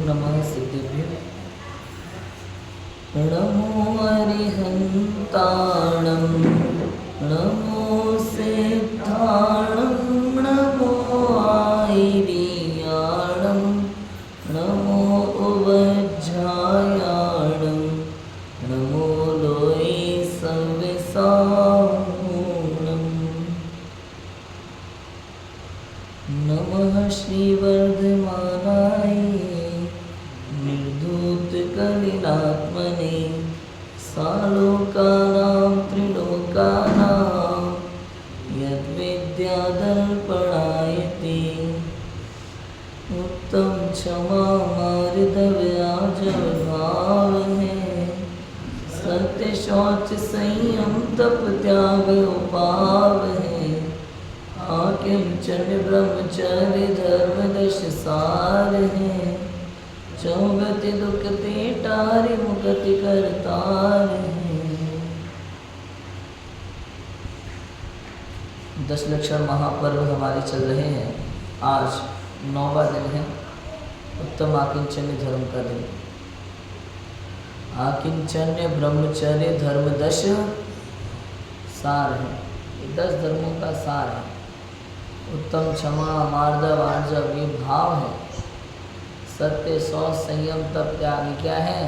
नमः सिद्धिभ्यो नमो अरिहन्ताणं नमो सिद्धाणं नमो आयर्याणं नमो उवज्झायाणं नमो लोये सविसाहूणम् नमः श्रीवर्धमानाय निर्धूतकलिलात्मने सालोकानां त्रिलोकानां यद्विद्यादर्पणायते उत्तम क्षमा मार्दव्याजभावहे सत्य शौच संयम तप त्याग उपावहे आकिंचन ब्रह्मचर्य धर्म दश सार है चौगति दुखते टारे मुगति करतार है। दशलक्षण महापर्व हमारे चल रहे हैं। आज 9वां दिन है, उत्तम आकिंचन्य धर्म का दिन। आकिंचन्य ब्रह्मचर्य धर्म दश सार है, ये 10 धर्मों का सार है। उत्तम क्षमा मार्दव आर्जव ये भाव है। सत्य शौच संयम तप त्याग क्या है,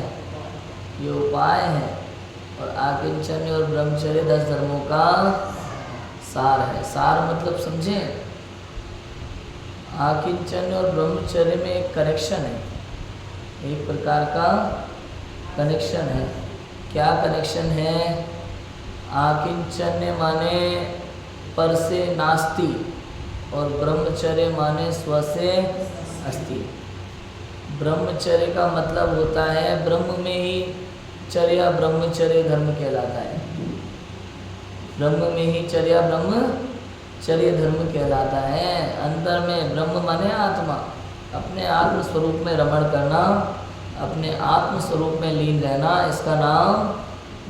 ये उपाय है। और आकिंचन्य और ब्रह्मचर्य 10 धर्मों का सार है। सार मतलब समझें, आकिंचन्य और ब्रह्मचर्य में एक कनेक्शन है, एक प्रकार का कनेक्शन है। क्या कनेक्शन है? आकिंचन्य माने पर से नास्ति और ब्रह्मचर्य माने स्व से अस्ति। ब्रह्मचर्य का मतलब होता है ब्रह्म में ही चर्या, ब्रह्मचर्य धर्म कहलाता है। ब्रह्म में ही चर्या ब्रह्मचर्य धर्म कहलाता है। अंदर में ब्रह्म माने आत्मा, अपने आत्म स्वरूप में रमण करना, अपने आत्म स्वरूप में लीन रहना, इसका नाम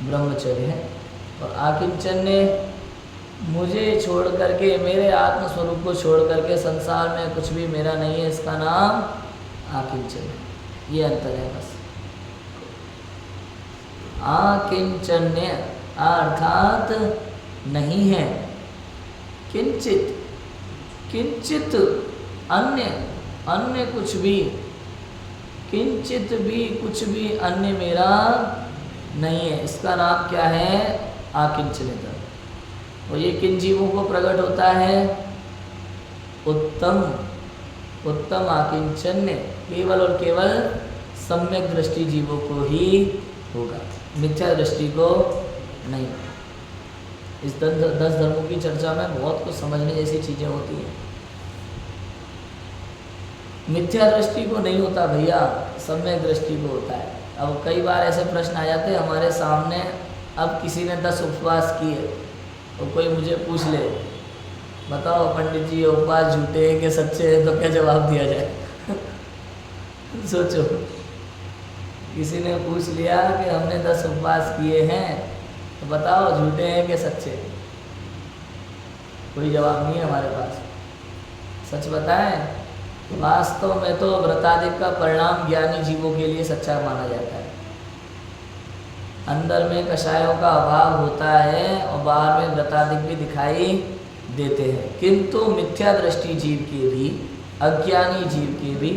ब्रह्मचर्य है। और आकिंचन्य मुझे छोड़ करके, मेरे आत्म स्वरूप को छोड़ करके संसार में कुछ भी मेरा नहीं है, इसका नाम आकिंचन्य। ये अंतर है बस। आकिंचन्य अर्थात नहीं है, किंचित, किंचित अन्य, अन्य कुछ भी, किंचित भी कुछ भी अन्य मेरा नहीं है, इसका नाम क्या है? आकिंचन्य धर्म। और ये किन जीवों को प्रकट होता है? उत्तम, उत्तम आकिंचन्य केवल और केवल सम्यक दृष्टि जीवों को ही होगा, मिथ्या दृष्टि को नहीं। इस 10 धर्मों की चर्चा में बहुत कुछ समझने जैसी चीज़ें होती हैं। मिथ्या दृष्टि को नहीं होता भैया, सम्यक दृष्टि को होता है। अब कई बार ऐसे प्रश्न आ जाते हैं हमारे सामने। अब किसी ने 10 उपवास किए तो कोई मुझे पूछ ले, बताओ पंडित जी ये उपवास झूठे हैं कि सच्चे हैं, तो क्या जवाब दिया जाए? सोचो, किसी ने पूछ लिया कि हमने 10 उपवास किए हैं, तो बताओ झूठे हैं कि सच्चे? कोई जवाब नहीं है हमारे पास। सच बताएं, वास्तव में तो व्रतादिक का परिणाम ज्ञानी जीवों के लिए सच्चा माना जाता है। अंदर में कषायों का अभाव होता है और बाहर में व्रतादिक भी दिखाई देते हैं, किंतु मिथ्या दृष्टि जीव के भी, अज्ञानी जीव के भी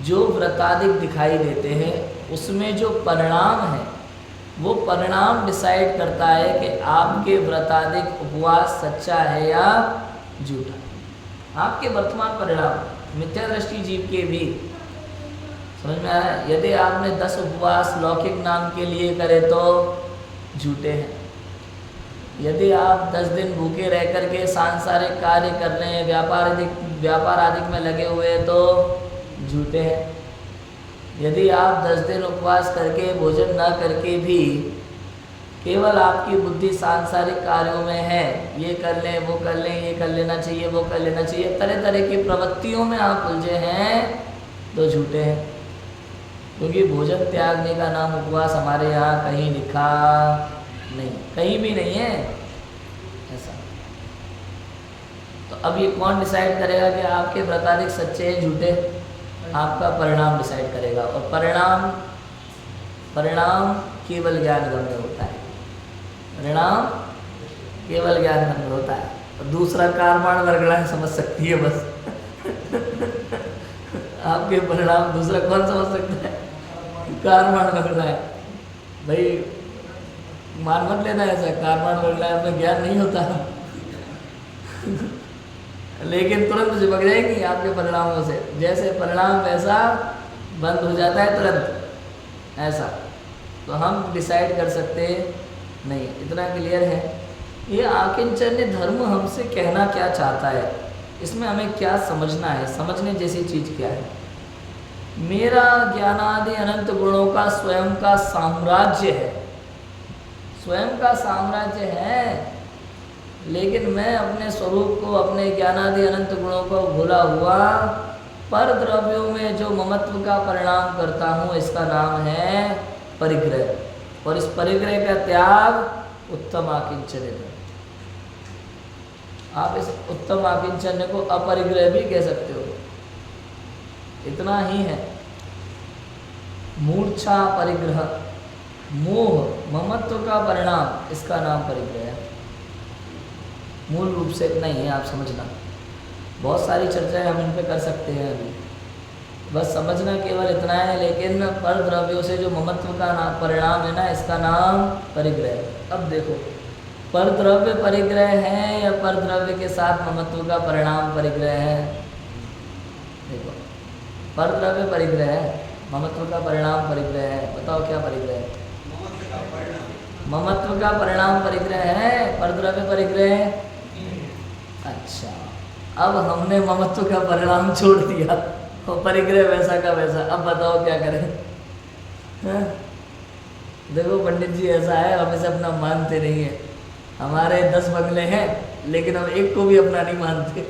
जो व्रतादिक दिखाई देते हैं, उसमें जो परिणाम है वो परिणाम डिसाइड करता है कि आपके व्रतादिक उपवास सच्चा है या झूठा। आपके वर्तमान परिणाम मिथ्या दृष्टि जीव के भी, समझ में आ रहा है? यदि आपने 10 उपवास लौकिक नाम के लिए करे तो झूठे हैं। यदि आप 10 दिन भूखे रह करके सांसारिक कार्य कर रहे हैं, व्यापार आदि में लगे हुए तो झूठे हैं। यदि आप 10 दिन उपवास करके भोजन न करके भी केवल आपकी बुद्धि सांसारिक कार्यों में है, ये कर लें वो कर लें, ये कर लेना चाहिए वो कर लेना चाहिए, तरह तरह की प्रवृत्तियों में आप उलझे हैं तो झूठे हैं। क्योंकि भोजन त्यागने का नाम उपवास हमारे यहाँ कहीं लिखा नहीं, कहीं भी नहीं है ऐसा। तो अब ये कौन डिसाइड करेगा कि आपके व्रताधिक सच्चे हैं झूठे? आपका परिणाम डिसाइड करेगा। और परिणाम केवल ज्ञान गम्य होता है। परिणाम केवल ज्ञान गम्य होता है। और दूसरा कारमाण वर्गणाएं समझ सकती है बस। आपके परिणाम दूसरा कौन समझ सकता है? कारमाण वर्गणाएं। भाई मान मत लेना ऐसा, कारमाण वर्गणाएं में ज्ञान नहीं होता। लेकिन तुरंत चिपक जाएंगी आपके परिणामों से। जैसे परिणाम वैसा बंद हो जाता है तुरंत, ऐसा। तो हम डिसाइड कर सकते नहीं। इतना क्लियर है। ये आकिंचन्य धर्म हमसे कहना क्या चाहता है, इसमें हमें क्या समझना है, समझने जैसी चीज़ क्या है। मेरा ज्ञानादि अनंत गुणों का स्वयं का साम्राज्य है, स्वयं का साम्राज्य है, लेकिन मैं अपने स्वरूप को, अपने ज्ञानादि अनंत गुणों को भूला हुआ पर द्रव्यों में जो ममत्व का परिणाम करता हूँ, इसका नाम है परिग्रह। और इस परिग्रह का त्याग उत्तम आकिंचन्य है। आप इस उत्तम आकिंचन्य को अपरिग्रह भी कह सकते हो। इतना ही है। मूर्छा परिग्रह, मोह ममत्व का परिणाम, इसका नाम परिग्रह है। मूल रूप से इतना ही है, आप समझना। बहुत सारी चर्चाएं हम इन पे कर सकते हैं अभी, बस समझना केवल इतना है। लेकिन पर द्रव्यों से जो ममत्व का नाम परिणाम है ना, इसका नाम परिग्रह है। अब देखो, पर द्रव्य परिग्रह है या पर द्रव्य के साथ ममत्व का परिणाम परिग्रह है? देखो, पर द्रव्य परिग्रह है, ममत्व का परिणाम परिग्रह है। बताओ क्या परिग्रह है? ममत्व का परिणाम परिग्रह है, पर द्रव्य परिग्रह। अच्छा, अब हमने ममत्व का परिणाम छोड़ दिया और परिग्रह वैसा का वैसा। अब बताओ क्या करें? हाँ? देखो पंडित जी, ऐसा है, हम इसे अपना मानते नहीं है। हमारे 10 बंगले हैं, लेकिन हम एक को भी अपना नहीं मानते।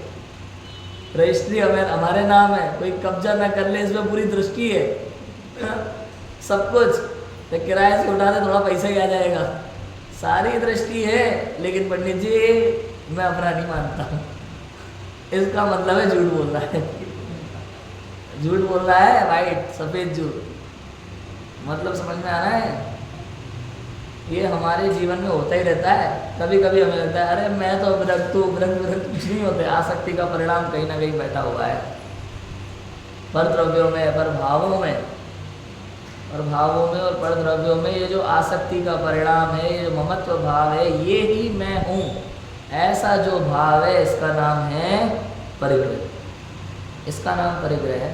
रजिस्ट्री हमारे नाम है, कोई कब्जा ना कर ले, इसमें पूरी दृष्टि है। हाँ? सब कुछ तो किराए से उठा दे, थोड़ा पैसा ही आ जाएगा, सारी दृष्टि है। लेकिन पंडित जी मैं अपना नहीं मानता हूँ। इसका मतलब है झूठ बोल रहा है। झूठ बोल रहा है, वाइट सफ़ेद झूठ। मतलब समझ में आ रहा है? ये हमारे जीवन में होता ही रहता है। कभी कभी हमें लगता है अरे मैं तो विरक्त हूँ, विरक्त कुछ नहीं होते। आसक्ति का परिणाम कहीं ना कहीं बैठा हुआ है, पर द्रव्यों में, पर भावों में, और भावों में और पर द्रव्यों में। ये जो आसक्ति का परिणाम है, ये जो ममत्व भाव है, ये ही मैं हूँ, ऐसा जो भाव है, इसका नाम है परिग्रह। इसका नाम परिग्रह है।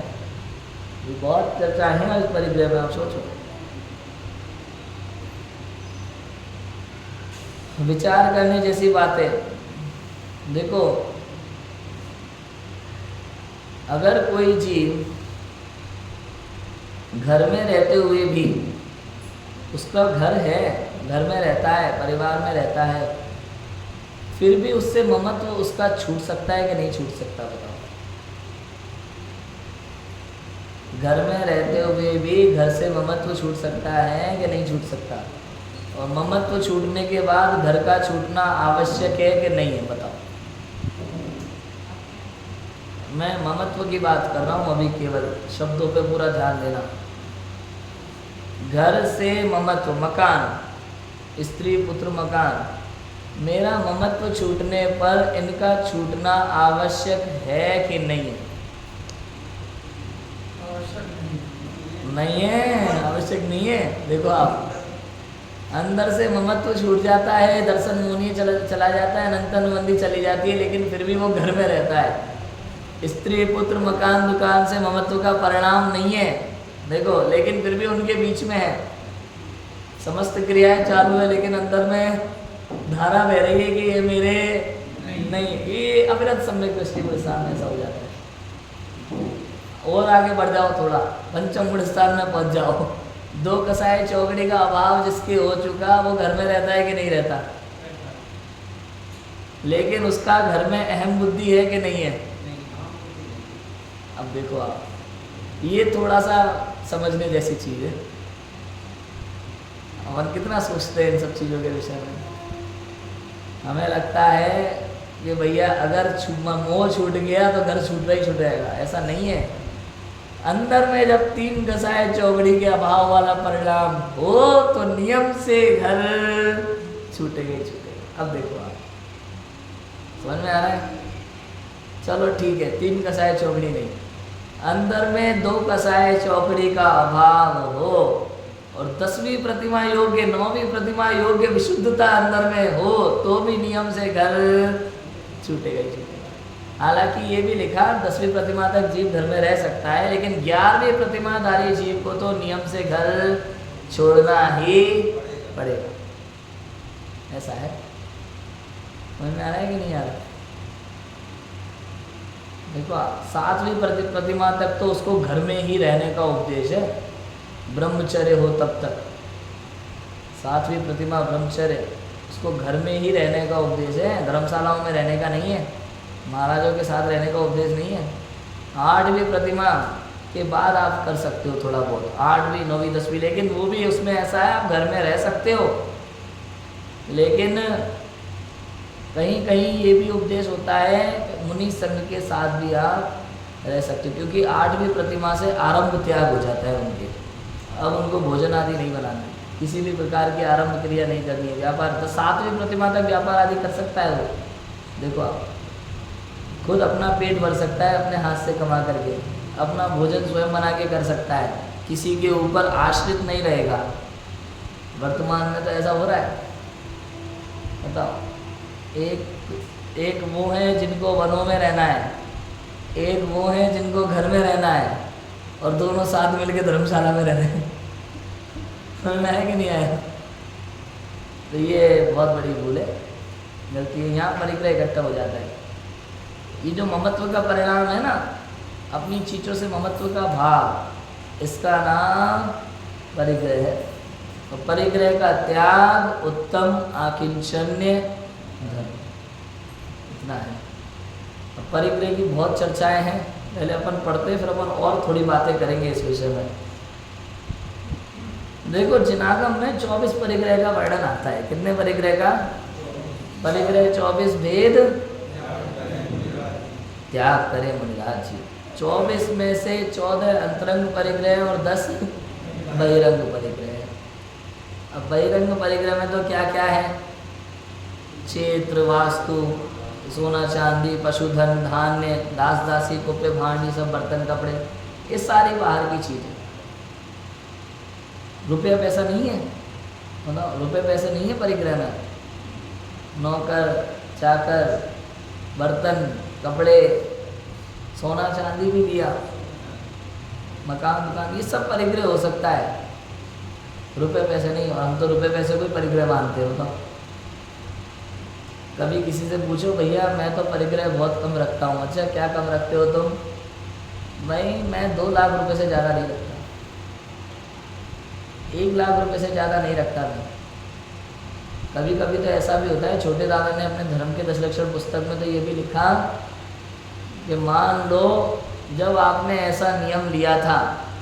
ये बहुत चर्चा है इस परिग्रह में। आप सोचो, विचार करने जैसी बातें। देखो, अगर कोई जीव घर में रहते हुए भी, उसका घर है, घर में रहता है, परिवार में रहता है, फिर भी उससे ममत्व उसका छूट सकता है कि नहीं छूट सकता? बताओ। घर में रहते हुए भी घर से ममत्व छूट सकता है कि नहीं छूट सकता? और ममत्व छूटने के बाद घर का छूटना आवश्यक है कि नहीं है? बताओ। मैं ममत्व की बात कर रहा हूँ अभी, केवल शब्दों पे पूरा ध्यान देना। घर से ममत्व, मकान, स्त्री पुत्र मकान, मेरा ममत्व छूटने पर इनका छूटना आवश्यक है कि नहीं है? नहीं है, आवश्यक नहीं है। देखो, आप अंदर से ममत्व छूट जाता है, दर्शन मुनि चला जाता है, अनंतनुबंधी चली जाती है, लेकिन फिर भी वो घर में रहता है। स्त्री पुत्र मकान दुकान से ममत्व का परिणाम नहीं है, देखो, लेकिन फिर भी उनके बीच में है। समस्त क्रियाएं चालू है, लेकिन अंदर में धारा बह रही है कि ये मेरे नहीं। ये अविरत सम्यक दृष्टि के सामने ऐसा हो जाता है। और आगे बढ़ जाओ थोड़ा, पंचम गुण स्थान में पहुंच जाओ। 2 कसाई चौकड़ी का अभाव जिसके हो चुका, वो घर में रहता है कि नहीं रहता? लेकिन उसका घर में अहम बुद्धि है कि नहीं है? अब देखो आप, ये थोड़ा सा समझने जैसी चीज है। और कितना सोचते हैं इन सब चीज़ों के विषय में। हमें लगता है कि भैया अगर मोह छूट गया तो घर छूट ही छूट जाएगा। ऐसा नहीं है। अंदर में जब 3 कसाय चौकड़ी के अभाव वाला परिणाम हो तो नियम से घर छूटेगा ही छूटेगा। अब देखो आप समझ में आ रहा है? चलो ठीक है, 3 कसाय चौकड़ी नहीं, अंदर में 2 कसाय चौकड़ी का अभाव हो और 10वीं प्रतिमा योग्य 9वीं प्रतिमा योग्य विशुद्धता अंदर में हो तो भी नियम से घर छूटेगा ही छूटेगा। हालांकि ये भी लिखा 10वीं प्रतिमा तक जीव घर में रह सकता है, लेकिन 11वीं प्रतिमाधारी जीव को तो नियम से घर छोड़ना ही पड़ेगा। ऐसा है, समझ में आ रहा है कि नहीं आ रहा? देखो 7वीं प्रतिमा तक तो उसको घर में ही रहने का उपदेश है, ब्रह्मचर्य हो तब तक। 7वीं प्रतिमा ब्रह्मचर्य, उसको घर में ही रहने का उपदेश है, धर्मशालाओं में रहने का नहीं है, महाराजों के साथ रहने का उपदेश नहीं है। 8वीं प्रतिमा के बाद आप कर सकते हो थोड़ा बहुत, 8वीं 9वीं 10वीं, लेकिन वो भी उसमें ऐसा है आप घर में रह सकते हो, लेकिन कहीं कहीं ये भी उपदेश होता है मुनि संघ के साथ भी आप रह सकते हो, क्योंकि 8वीं प्रतिमा से आरंभ त्याग हो जाता है उनके। अब उनको भोजन आदि नहीं बनाना, किसी भी प्रकार की आरंभ क्रिया नहीं करनी है, व्यापार तो 7वीं प्रतिमा तक व्यापार आदि कर सकता है वो। देखो आप खुद अपना पेट भर सकता है अपने हाथ से कमा करके, अपना भोजन स्वयं बना के कर सकता है, किसी के ऊपर आश्रित नहीं रहेगा। वर्तमान में तो ऐसा हो रहा है, बताओ, एक वो है जिनको वनों में रहना है, एक वो है जिनको घर में रहना है, और दोनों साथ मिलकर धर्मशाला में रह रहे हैं। समझ में आया कि नहीं आया? तो ये बहुत बड़ी भूल है, गलती है। यहाँ परिग्रह इकट्ठा हो जाता है। ये जो ममत्व का परिणाम है ना, अपनी चीज़ों से ममत्व का भाव, इसका नाम परिग्रह है। और परिग्रह का त्याग उत्तम आकिंचन्य धर्म, इतना है। और परिग्रह की बहुत चर्चाएं हैं, पहले अपन पढ़ते फिर अपन और थोड़ी बातें करेंगे इस विषय में। देखो जिनागम में 24 परिग्रह का वर्णन आता है। कितने परिग्रह का? परिग्रह 24 भेद त्याग करे मुनिराज जी। 24 में से 14 अंतरंग परिग्रह और 10 बहिरंग परिग्रह। अब बहिरंग परिग्रह में तो क्या क्या है? क्षेत्र, वास्तु, सोना चांदी, पशुधन, धान्य, दास दासी, कुप्य भांडी, सब बर्तन कपड़े, ये सारी बाहर की चीज़ है। रुपया पैसा नहीं है, मतलब रुपये पैसे नहीं है परिग्रह में। नौकर चाकर, बर्तन कपड़े, सोना चांदी भी दिया, मकान दुकान, ये सब परिग्रह हो सकता है, रुपये पैसे नहीं। और हम तो रुपये पैसे को ही परिग्रह मानते हो। तो कभी किसी से पूछो, भैया मैं तो परिग्रह बहुत कम रखता हूँ। अच्छा क्या कम रखते हो तुम? भाई मैं 2 लाख रुपए से ज़्यादा नहीं रखता, 1 लाख रुपए से ज़्यादा नहीं रखता मैं। कभी कभी तो ऐसा भी होता है, छोटे दादा ने अपने धर्म के 10 लक्षण पुस्तक में तो ये भी लिखा कि मान लो जब आपने ऐसा नियम लिया था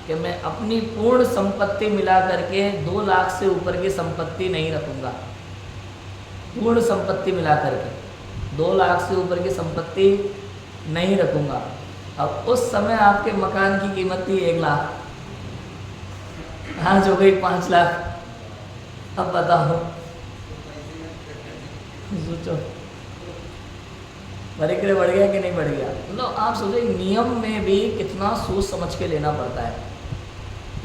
कि मैं अपनी पूर्ण संपत्ति मिला करके 2 लाख से ऊपर की संपत्ति नहीं रखूँगा, पूर्ण संपत्ति मिला करके 2 लाख से ऊपर की संपत्ति नहीं रखूँगा। अब उस समय आपके मकान की कीमत थी 1 लाख, आज हो गई 5 लाख। अब बताओ, सोचो परिग्रह बढ़ गया कि नहीं बढ़ गया? मतलब आप सोचो नियम में भी कितना सोच समझ के लेना पड़ता है।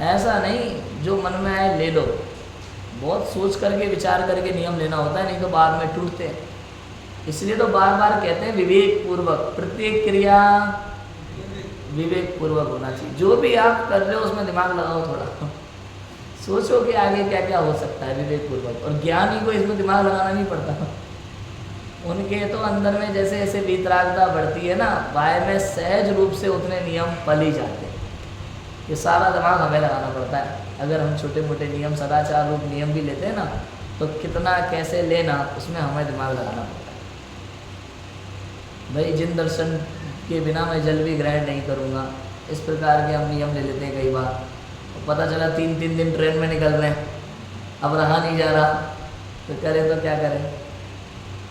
ऐसा नहीं जो मन में आए ले लो, बहुत सोच करके विचार करके नियम लेना होता है, नहीं तो बाद में टूटते हैं। इसलिए तो बार बार कहते हैं विवेक पूर्वक, प्रत्येक क्रिया विवेक पूर्वक होना चाहिए। जो भी आप कर रहे हो उसमें दिमाग लगाओ, थोड़ा सोचो कि आगे क्या क्या हो सकता है विवेक पूर्वक। और ज्ञानी को इसमें दिमाग लगाना नहीं पड़ता, उनके तो अंदर में जैसे जैसे वीतरागता बढ़ती है ना, वाय में सहज रूप से उतने नियम पल ही जाते हैं। ये सारा दिमाग हमें लगाना पड़ता है। अगर हम छोटे मोटे नियम, सदाचार रूप नियम भी लेते हैं ना, तो कितना कैसे लेना उसमें हमें दिमाग लगाना पड़ता है। भाई जिन दर्शन के बिना मैं जल भी ग्रहण नहीं करूँगा, इस प्रकार के हम नियम ले लेते हैं कई बार। पता चला 3-3 दिन ट्रेन में निकल रहे हैं, अब रहा नहीं जा रहा, तो करें तो क्या करें?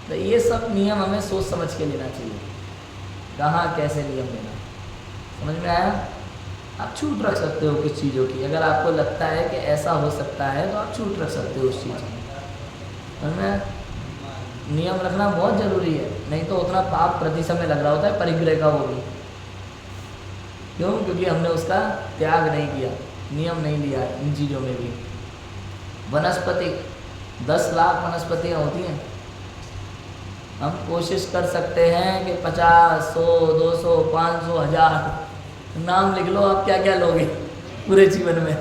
तो ये सब नियम हमें सोच समझ के लेना चाहिए, कहाँ कैसे नियम लेना। समझ में आया? आप छूट रख सकते हो कुछ चीज़ों की, अगर आपको लगता है कि ऐसा हो सकता है तो आप छूट रख सकते हो उस चीज़ में। और नियम रखना बहुत ज़रूरी है, नहीं तो उतना पाप प्रति समय लग रहा होता है परिग्रह का, वो भी क्यों? क्योंकि हमने उसका त्याग नहीं किया, नियम नहीं लिया है इन चीज़ों में भी। वनस्पति 10 लाख वनस्पतियाँ होती हैं, हम कोशिश कर सकते हैं कि 50, 100, 200, 500, 1000 नाम लिख लो, आप क्या क्या लोगे पूरे जीवन में।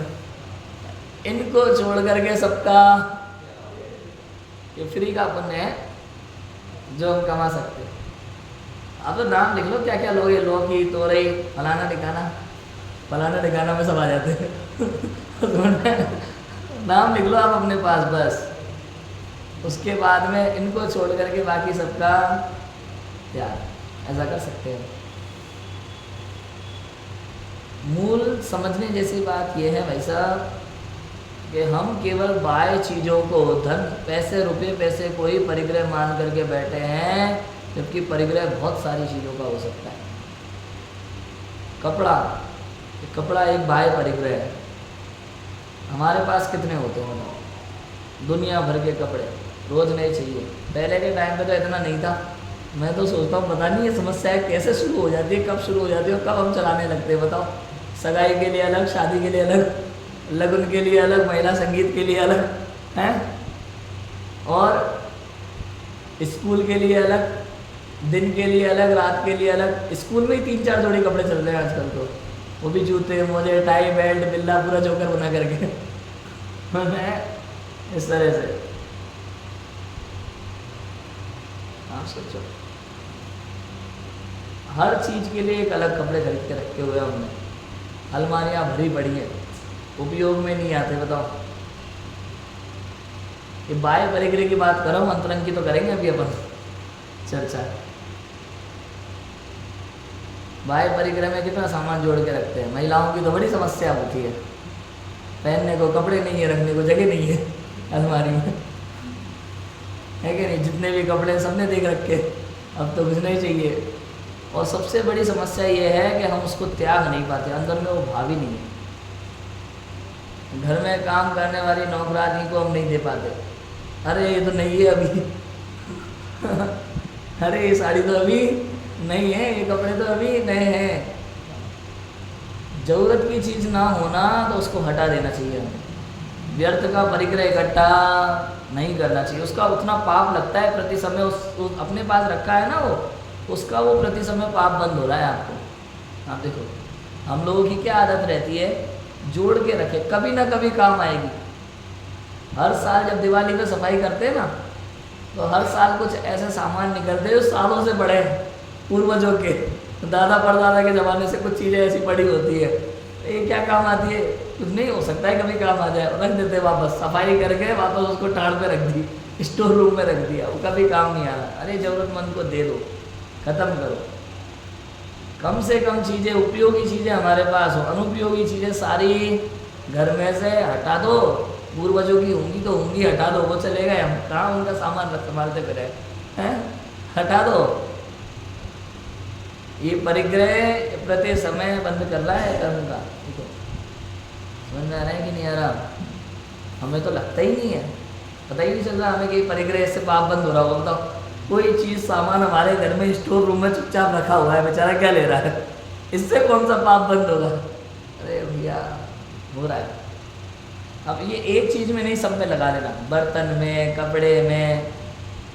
इनको छोड़ करके सबका ये फ्री का पुण्य है जो हम कमा सकते हैं। अब तो नाम लिख लो क्या क्या लोगे, लौकी, तोरई, फलाना ठिकाना, फलाना ठिकाना में सब आ जाते हैं नाम लिख लो आप अपने पास बस। उसके बाद में इनको छोड़ करके बाकी सबका त्याग, ऐसा कर सकते हैं। मूल समझने जैसी बात यह है भाई साहब कि हम केवल बाह्य चीज़ों को, धन, पैसे, रुपए पैसे को ही परिग्रह मान करके बैठे हैं, जबकि परिग्रह बहुत सारी चीज़ों का हो सकता है। कपड़ा, कपड़ा एक बाह्य परिग्रह है। हमारे पास कितने होते हैं बताओ? दुनिया भर के कपड़े रोज़ नहीं चाहिए। पहले के टाइम पे तो इतना नहीं था। मैं तो सोचता हूँ पता नहीं ये समस्या है कैसे शुरू हो जाती है, कब शुरू हो जाती है और कब हम चलाने लगते हैं बताओ। सगाई के लिए अलग, शादी के लिए अलग, लगन के लिए अलग, महिला संगीत के लिए अलग हैं, और स्कूल के लिए अलग, दिन के लिए अलग, रात के लिए अलग। स्कूल में ही 3-4 जोड़ी कपड़े चल रहे हैं आजकल तो, वो भी जूते, मोजे, टाई, बेल्ट, बिल्ला, पूरा जोकर बना करके इस तरह से। आप सोचो, हर चीज़ के लिए एक अलग कपड़े खरीद के रखे हुए हैं हमने, अलमारियाँ भरी पड़ी हैं, उपयोग में नहीं आते बताओ। ये बाह्य परिग्रह की बात करो, अंतरंग की तो करेंगे अभी अपन चर्चा। बाह्य परिग्रह में कितना सामान जोड़ के रखते हैं। महिलाओं की तो बड़ी समस्या होती है, पहनने को कपड़े नहीं है, रखने को जगह नहीं है अलमारी में, है कि नहीं? जितने भी कपड़े सबने देख रखे, अब तो कुछ नहीं चाहिए। और सबसे बड़ी समस्या ये है कि हम उसको त्याग नहीं पाते, अंदर में वो भाव ही नहीं है। घर में काम करने वाली नौकरानी को हम नहीं दे पाते, अरे ये तो नहीं है अभी अरे ये साड़ी तो अभी नहीं है, ये कपड़े तो अभी नए हैं। जरूरत की चीज़ ना होना तो उसको हटा देना चाहिए हमें। व्यर्थ का परिग्रह इकट्ठा नहीं करना चाहिए, उसका उतना पाप लगता है प्रति समय। उस अपने पास रखा है ना वो, उसका वो प्रति समय पाप बंद हो रहा है आपको। आप देखो, हम लोगों की क्या आदत रहती है, जोड़ के रखे, कभी ना कभी काम आएगी। हर साल जब दिवाली में सफाई करते हैं ना, तो हर साल कुछ ऐसे सामान निकलते हैं जो सालों से बड़े हैं, पूर्वजों के, दादा परदादा के ज़माने से कुछ चीज़ें ऐसी पड़ी होती है। ये क्या काम आती है? कुछ नहीं हो सकता है कभी काम आ जाए, रख देते वापस, सफाई करके वापस उसको टाड़ पे रख दी, स्टोर रूम में रख दिया, वो कभी काम नहीं आ रहा। अरे ज़रूरतमंद को दे दो, ख़त्म करो। कम से कम चीज़ें, उपयोगी चीज़ें हमारे पास हो, अनुपयोगी चीज़ें सारी घर में से हटा दो। पूर्वजों की होंगी तो होंगी, हटा दो, वो चले गए, हम कहाँ उनका सामान रख संभालते फिर हैं, हटा दो। ये परिग्रह प्रति समय बंद कर रहा है कर्म का। देखो समझ में आ रहा है कि नहीं आ रहा? हमें तो लगता ही नहीं है, पता ही नहीं चल रहा हमें कि परिग्रह से पाप बंद हो रहा होगा। बताओ, कोई चीज़ सामान हमारे घर में स्टोर रूम में चुपचाप रखा हुआ है, बेचारा क्या ले रहा है, इससे कौन सा पाप बंद होगा? अरे भैया हो रहा है। अब ये एक चीज़ में नहीं, सब में लगा लेना, बर्तन में, कपड़े में,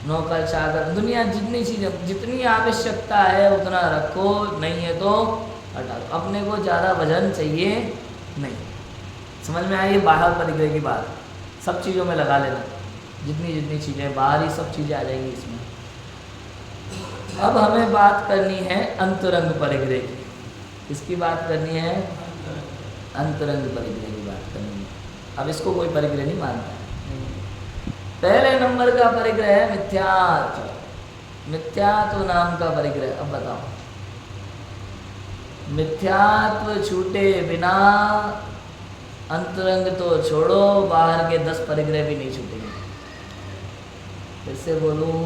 नौकर चाकर, दुनिया जितनी चीज़ें, जितनी आवश्यकता है उतना रखो, नहीं है तो हटा दो। अपने को ज़्यादा वजन चाहिए नहीं। समझ में आई बाहर परिग्रह की बात? सब चीज़ों में लगा लेना, जितनी जितनी चीज़ें बाहर ही सब चीज़ें आ जाएंगी इसमें। अब हमें बात करनी है अंतरंग परिग्रह की। किसकी बात करनी है? अंतरंग परिग्रह की बात करनी है। अब इसको कोई परिग्रह नहीं मानता है। पहले नंबर का परिग्रह है मिथ्यात्व। मिथ्यात्व नाम का परिग्रह। अब बताओ, मिथ्यात्व छूटे बिना अंतरंग तो छोड़ो, बाहर के 10 परिग्रह भी नहीं छूटेंगे। फिर से बोलूं,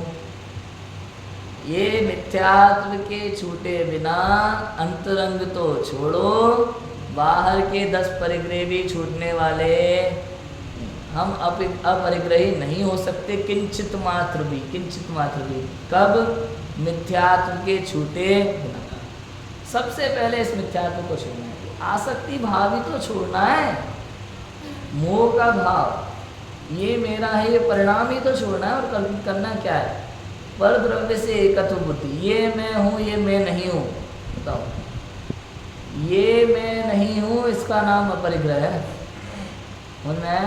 ये मिथ्यात्व के छूटे बिना अंतरंग तो छोड़ो, बाहर के 10 परिग्रह भी छूटने वाले, हम अपरिग्रही नहीं हो सकते किंचित मात्र भी, किंचित मात्र भी। कब? मिथ्यात्व के छूटे बिना। सबसे पहले इस मिथ्यात्व को छोड़ना है, आसक्ति भाव ही तो छोड़ना है, मोह का भाव ये मेरा है ये परिणाम ही तो छोड़ना है। और करना क्या है? पर द्रव्य से एकत्व बुद्धि, ये मैं हूँ ये मैं नहीं हूँ। बताओ, ये मैं नहीं हूँ इसका नाम अपरिग्रह है। और मैं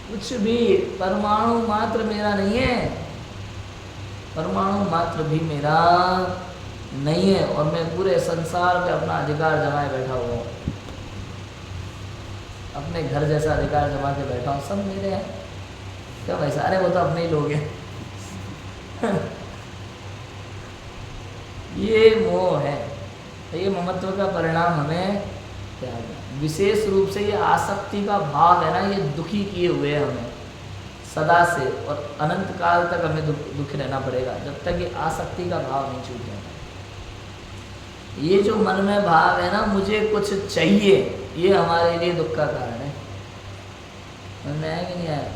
कुछ भी परमाणु मात्र मेरा नहीं है, परमाणु मात्र भी मेरा नहीं है, और मैं पूरे संसार पे अपना अधिकार जमाए बैठा हुआ हूँ, अपने घर जैसा अधिकार जमा के बैठा हूँ, सब मेरे हैं। क्या भाई, सारे वो तो अपने ही लोग हैं। ये मोह है, ये ममत्व का परिणाम हमें त्यागना है। विशेष रूप से ये आसक्ति का भाव है ना, ये दुखी किए हुए है हमें सदा से, और अनंत काल तक हमें दुखी रहना पड़ेगा जब तक ये आसक्ति का भाव नहीं छूट जाता। ये जो मन में भाव है ना, मुझे कुछ चाहिए, ये हमारे लिए दुख का कारण है। मन में आया कि नहीं आया?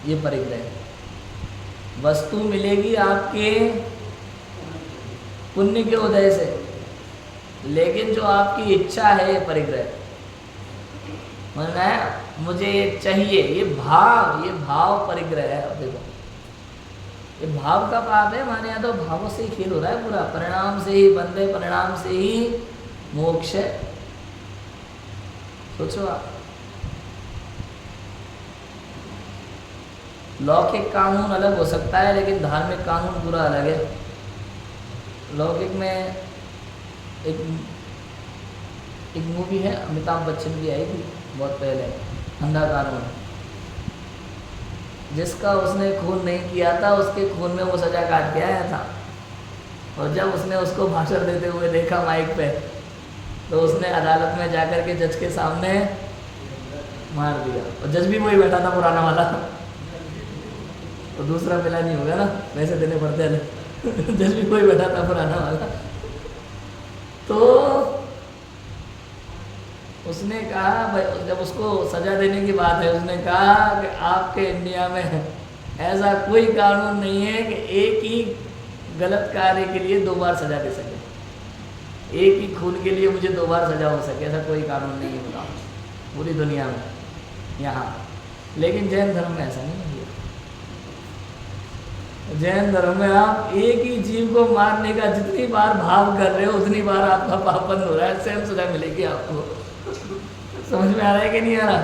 ये परिग्रह। वस्तु मिलेगी आपके पुण्य के उदय से, लेकिन जो आपकी इच्छा है ये परिग्रह। मन में आया? मुझे ये चाहिए, ये भाव परिग्रह है। अब देखो, ये भाव का पाप है, माने या तो भावों से ही खेल हो रहा है पूरा, परिणाम से ही बंधे, परिणाम से ही मोक्ष है। सोचो आप, लौकिक कानून अलग हो सकता है, लेकिन धार्मिक कानून पूरा अलग है। लौकिक में एक मूवी है, अमिताभ बच्चन की आई थी बहुत पहले, अंधा कानून। जिसका उसने खून नहीं किया था, उसके खून में वो सजा काट के आया था, और जब उसने उसको भाषण देते हुए देखा माइक पे, तो उसने अदालत में जाकर के जज के सामने मार दिया। और जज भी वही बैठा था पुराना वाला, तो दूसरा मिला नहीं होगा ना, वैसे देने पड़ते हैं। जज भी वही बैठा था पुराना वाला। तो उसने कहा, जब उसको सजा देने की बात है, उसने कहा कि आपके इंडिया में ऐसा कोई कानून नहीं है कि एक ही गलत कार्य के लिए 2 बार सजा दे सके, एक ही खून के लिए मुझे 2 बार सजा हो सके, ऐसा कोई कानून नहीं है बताओ पूरी दुनिया में यहाँ। लेकिन जैन धर्म में ऐसा नहीं है। जैन धर्म में आप एक ही जीव को मारने का जितनी बार भाव कर रहे हो, उतनी बार आपका पाप बंद हो रहा है, सेम सजा मिलेगी आपको। समझ में आ रहा है कि नहीं आ रहा?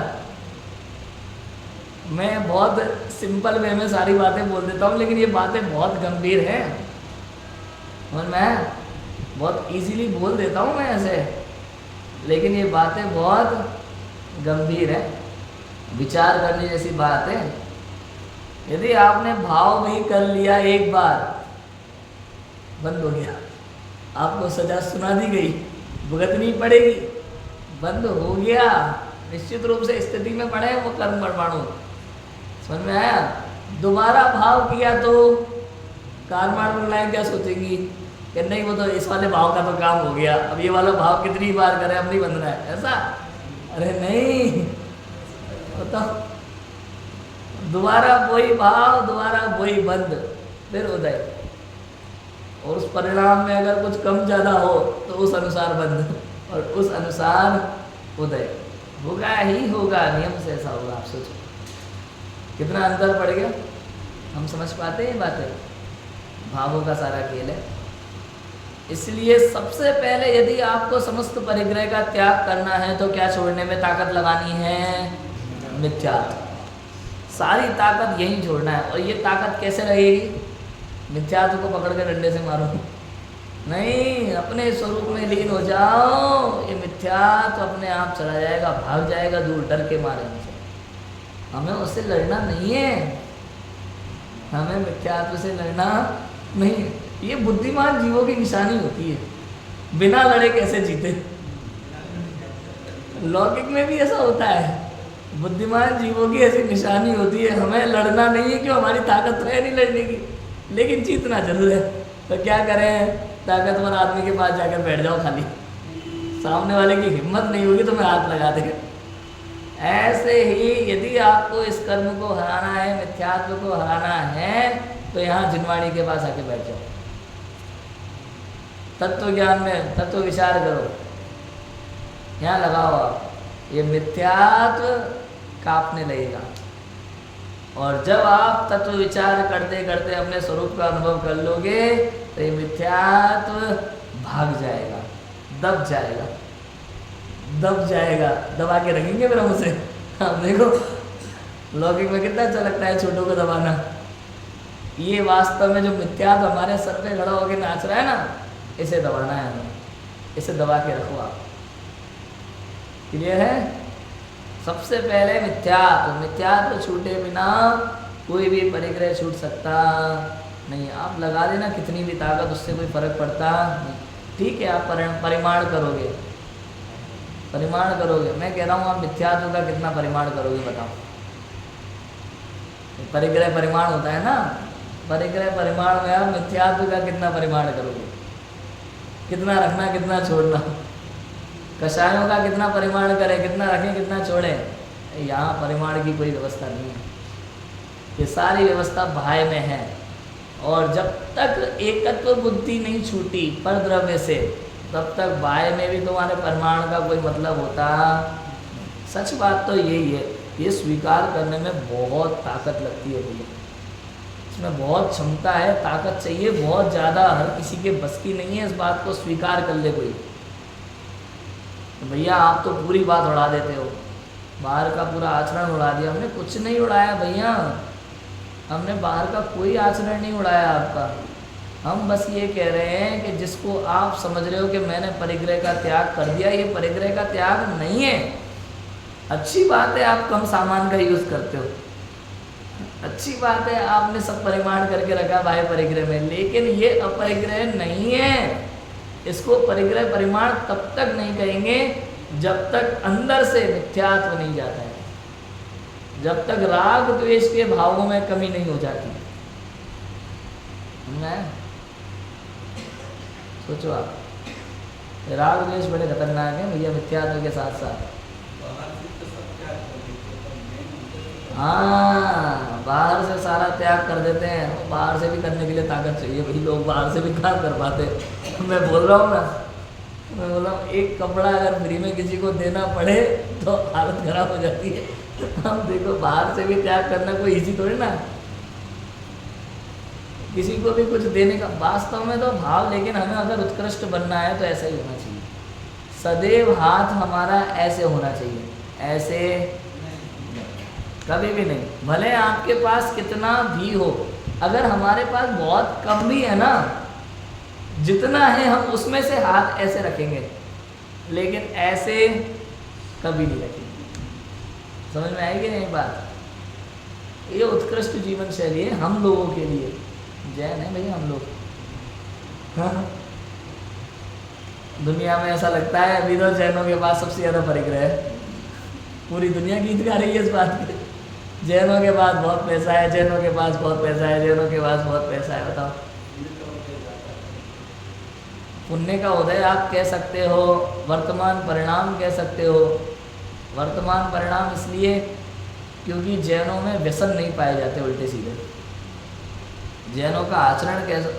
मैं बहुत सिंपल वे में सारी बातें बोल देता हूँ, लेकिन ये बातें बहुत गंभीर हैं, और मैं बहुत इजीली बोल देता हूँ मैं ऐसे, लेकिन ये बातें बहुत गंभीर है, विचार करने जैसी बात है। यदि आपने भाव भी कर लिया, एक बार बंद हो गया, आपको सजा सुना दी गई, भुगतनी पड़ेगी, बंद हो गया, निश्चित रूप से स्थिति में पड़े वो कर्म परमाणु। समझ में आया? दोबारा भाव किया तो कर्माणु महिलाएं क्या सोचेंगी कि नहीं, वो तो इस वाले भाव का तो काम हो गया, अब ये वाला भाव कितनी बार करे, अब नहीं बंद रहा है, ऐसा? अरे नहीं, बताओ, दोबारा वही भाव, दोबारा वही बंद, फिर उदय। और उस परिणाम में अगर कुछ कम ज़्यादा हो तो उस अनुसार बंद, और उस अनुसार उदय। होगा ही होगा, नियम से ऐसा होगा। आप सोचो कितना अंतर पड़ गया। हम समझ पाते हैं बातें? भावों का सारा खेल है। इसलिए सबसे पहले यदि आपको समस्त परिग्रह का त्याग करना है तो क्या छोड़ने में ताकत लगानी है? मिथ्यात्व। सारी ताकत यहीं छोड़ना है। और ये ताकत कैसे लगेगी? मिथ्यात्व को पकड़ के डंडे से मारो नहीं, अपने स्वरूप में लीन हो जाओ। ये मिथ्यात्व अपने आप चला जाएगा, भाग जाएगा दूर, डर के मारे से। हमें उससे लड़ना नहीं है, हमें मिथ्यात्व से लड़ना नहीं है। ये बुद्धिमान जीवों की निशानी होती है, बिना लड़े कैसे जीते। लौकिक में भी ऐसा होता है, बुद्धिमान जीवों की ऐसी निशानी होती है, हमें लड़ना नहीं है, क्यों? हमारी ताकत है नहीं लड़ने की, लेकिन जीतना जरूर है। तो क्या करें? ताकतवर आदमी के पास जाकर बैठ जाओ खाली, सामने वाले की हिम्मत नहीं होगी तो मैं हाथ लगा देगा। ऐसे ही यदि आपको इस कर्म को हराना है, मिथ्यात्व को हराना है, तो यहाँ जिनवाणी के पास आके बैठ जाओ, तत्व ज्ञान में तत्व विचार करो, यहाँ लगाओ आप। ये मिथ्यात्व कांपने लगेगा, और जब आप तत्व विचार करते करते अपने स्वरूप का अनुभव कर लोगे तो ये मिथ्यात्व भाग जाएगा, दब जाएगा, दब जाएगा। दबा के रखेंगे फिर हम उसे। हम देखो लौकिक में कितना अच्छा लगता है छोटों को दबाना। ये वास्तव में जो मिथ्यात्व हमारे सर पे खड़ा होकर नाच रहा है ना, इसे दबाना है हमें, इसे दबा के रखो आप। क्लियर है? सबसे पहले मिथ्यात्व, मिथ्यात्व छूटे बिना कोई भी परिग्रह छूट सकता नहीं। आप लगा देना कितनी भी ताकत, उससे कोई फर्क पड़ता नहीं। ठीक है, आप परिमाण करोगे, परिमाण करोगे, मैं कह रहा हूँ आप मिथ्यात्व का कितना परिमाण करोगे बताओ। परिग्रह परिमाण होता है ना, परिग्रह परिमाण में आप मिथ्यात्व का कितना परिमाण करोगे, कितना रखना कितना छोड़ना। कषायों का कितना परिमाण करें, कितना रखें कितना छोड़ें, यहाँ परिमाण की कोई व्यवस्था नहीं है। ये सारी व्यवस्था बाह्य में है। और जब तक एकत्व बुद्धि नहीं छूटी पर द्रव्य से, तब तक बाह्य में भी तुम्हारे परिमाण का कोई मतलब होता। सच बात तो यही है, ये स्वीकार करने में बहुत ताकत लगती है भैया, इसमें बहुत क्षमता है, ताकत चाहिए बहुत ज़्यादा। हर किसी के बस की नहीं है इस बात को स्वीकार कर ले कोई। तो भैया आप तो पूरी बात उड़ा देते हो, बाहर का पूरा आचरण उड़ा दिया। हमने कुछ नहीं उड़ाया भैया, हमने बाहर का कोई आचरण नहीं उड़ाया आपका। हम बस ये कह रहे हैं कि जिसको आप समझ रहे हो कि मैंने परिग्रह का त्याग कर दिया, ये परिग्रह का त्याग नहीं है। अच्छी बात है आप कम सामान का यूज़ करते हो, अच्छी बात है आपने सब परिमाण करके रखा बाह्य परिग्रह में, लेकिन ये अपरिग्रह नहीं है। इसको परिग्रह परिमाण तब तक नहीं कहेंगे जब तक अंदर से मिथ्यात्व नहीं जाता है, जब तक राग द्वेष के भावों में कमी नहीं हो जाती। सोचो आप, राग द्वेष बड़े खतरनाक है भैया मिथ्यात्व के साथ साथ। हाँ, बाहर से सारा त्याग कर देते हैं। बाहर से भी करने के लिए ताकत चाहिए भाई, लोग बाहर से भी काम कर पाते। मैं बोल रहा हूँ ना, मैं बोल रहा हूँ एक कपड़ा अगर फ्री में किसी को देना पड़े तो हालत खराब हो जाती है। हम देखो बाहर से भी त्याग करना कोई इजी थोड़ी ना, किसी को भी कुछ देने का वास्तव में तो भाव। लेकिन हमें अगर उत्कृष्ट बनना है तो ऐसा ही होना चाहिए, सदैव हाथ हमारा ऐसे होना चाहिए, ऐसे कभी भी नहीं। भले आपके पास कितना भी हो, अगर हमारे पास बहुत कम भी है ना, जितना है हम उसमें से हाथ ऐसे रखेंगे, लेकिन ऐसे कभी नहीं रखेंगे। समझ में आएगी नहीं बात? ये उत्कृष्ट जीवन शैली है हम लोगों के लिए। जैन है भैया हम लोग। हाँ। दुनिया में ऐसा लगता है अभी तो जैनों के पास सबसे ज़्यादा परिग्रह है। पूरी दुनिया गीत गा रही है इस बात पे, जैनों के पास बहुत पैसा है, जैनों के पास बहुत पैसा है, जैनों के पास बहुत पैसा है। बताओ, पुण्य का उदय आप कह सकते हो, वर्तमान परिणाम कह सकते हो। वर्तमान परिणाम इसलिए क्योंकि जैनों में व्यसन नहीं पाए जाते उल्टे सीधे। जैनों का आचरण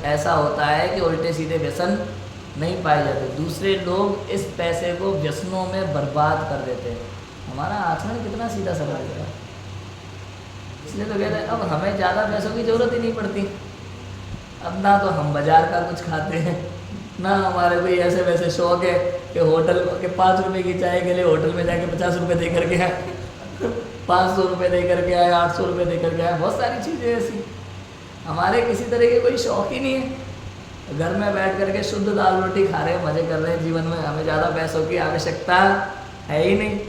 ऐसा होता है कि उल्टे सीधे व्यसन नहीं पाए जाते। दूसरे लोग इस पैसे को व्यसनों में बर्बाद कर देते हैं। हमारा आचरण कितना सीधा सरल है, इसलिए तो कहते हैं अब हमें ज़्यादा पैसों की ज़रूरत ही नहीं पड़ती। अब ना तो हम बाजार का कुछ खाते हैं, ना हमारे कोई ऐसे वैसे शौक है कि होटल के 5 रुपए की चाय के लिए होटल में जाके 50 रुपये दे करके आए, 500 रुपये दे करके आए, 800 रुपये दे करके आए। बहुत सारी चीज़ें ऐसी हमारे किसी तरह के कोई शौक ही नहीं है। घर में बैठ करके शुद्ध दाल रोटी खा रहे हैं, मज़े कर रहे हैं जीवन में। हमें ज़्यादा पैसों की आवश्यकता है ही नहीं।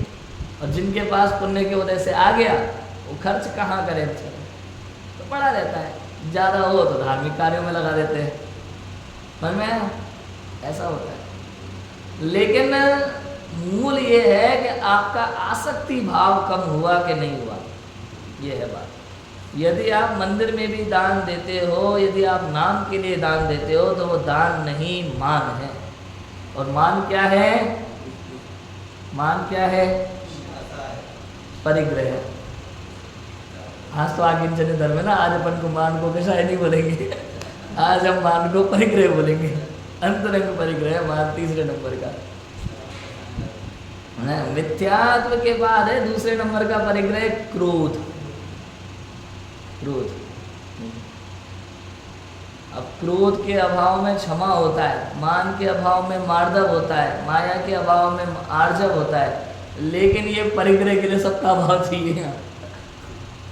और जिनके पास पुण्य की वजह से आ गया, वो खर्च कहाँ करें, तो पड़ा रहता है। ज़्यादा हो तो धार्मिक कार्यों में लगा देते हैं। मन में ऐसा होता है। लेकिन मूल ये है कि आपका आसक्ति भाव कम हुआ कि नहीं हुआ, ये है बात। यदि आप मंदिर में भी दान देते हो, यदि आप नाम के लिए दान देते हो, तो वो दान नहीं मान है। और मान क्या है? मान क्या है? परिग्रह। आज तो आकिंचन धर्म है ना, आज अपन को मान को कषाय नहीं बोलेंगे, आज हम मान को परिग्रह बोलेंगे। अंतरंग परिग्रह मान तीसरे नंबर का है। मिथ्यात्व के बाद है दूसरे नंबर का परिग्रह क्रोध। क्रोध, अब क्रोध के अभाव में क्षमा होता है, मान के अभाव में मार्दव होता है, माया के अभाव में आर्जव होता है, लेकिन ये परिग्रह के लिए सबका अभाव चाहिए,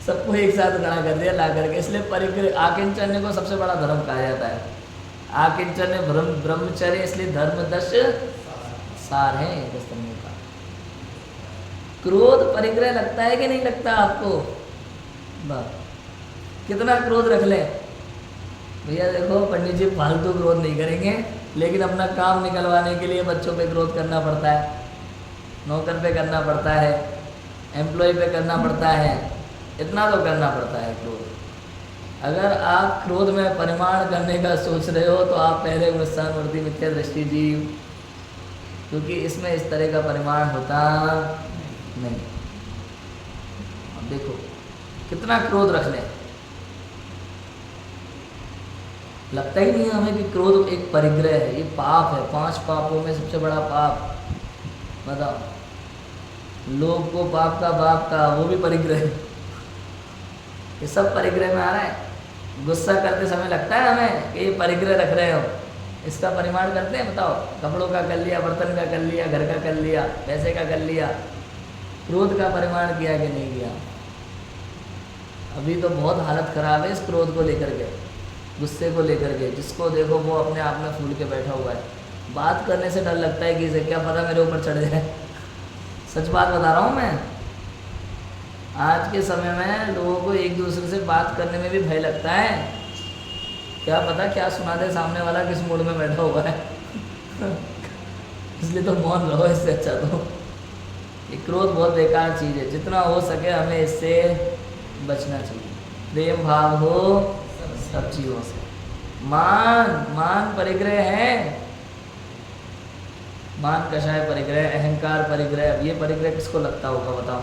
सबको एक साथ खड़ा कर दिया ला करके। इसलिए परिग्रह आकिंचन्य को सबसे बड़ा धर्म कहा जाता है। आकिंचन्य ब्रह्मचर्य इसलिए धर्म 10 सार है 10 स्तंभों का। क्रोध परिग्रह लगता है कि नहीं लगता आपको? बस कितना क्रोध रख लें भैया, देखो पंडित जी फालतू क्रोध नहीं करेंगे, लेकिन अपना काम निकलवाने के लिए बच्चों पे क्रोध करना पड़ता है, नौकर पे करना पड़ता है, एम्प्लॉय पे करना पड़ता है, इतना तो करना पड़ता है क्रोध। अगर आप क्रोध में परिमाण करने का सोच रहे हो तो आप पहले स्थानवर्ती मिथ्या दृष्टि जीव, क्योंकि इसमें इस तरह का परिमाण होता नहीं। अब देखो कितना क्रोध रख लें, लगता ही नहीं हमें कि क्रोध एक परिग्रह है, ये पाप है। 5 पापों में सबसे बड़ा पाप बताओ, लोग को पाप का बाप का, वो भी परिग्रह है। ये सब परिग्रह में आ रहा है। गुस्सा करते समय लगता है हमें कि ये परिग्रह रख रहे हो, इसका परिमाण करते हैं? बताओ, कपड़ों का कर लिया, बर्तन का कर लिया, घर का कर लिया, पैसे का कर लिया, क्रोध का परिमाण किया कि नहीं किया? अभी तो बहुत हालत खराब है इस क्रोध को लेकर के, गुस्से को लेकर के। जिसको देखो वो अपने आप में फूल के बैठा हुआ है, बात करने से डर लगता है कि इसे क्या पता मेरे ऊपर चढ़ जाए। सच बात बता रहा हूँ मैं। आज के समय में लोगों को एक दूसरे से बात करने में भी भय लगता है, क्या पता क्या सुना दे सामने वाला, किस मूड में बैठा हुआ है। इसलिए तो मौन रहो, इससे अच्छा तो। ये क्रोध बहुत बेकार चीज़ है, जितना हो सके हमें इससे बचना चाहिए। प्रेम भाव हो सब चीज़ों से। मान परिग्रह है, मान कषाय परिग्रह, अहंकार परिग्रह। अब ये परिग्रह किसको लगता होगा बताओ?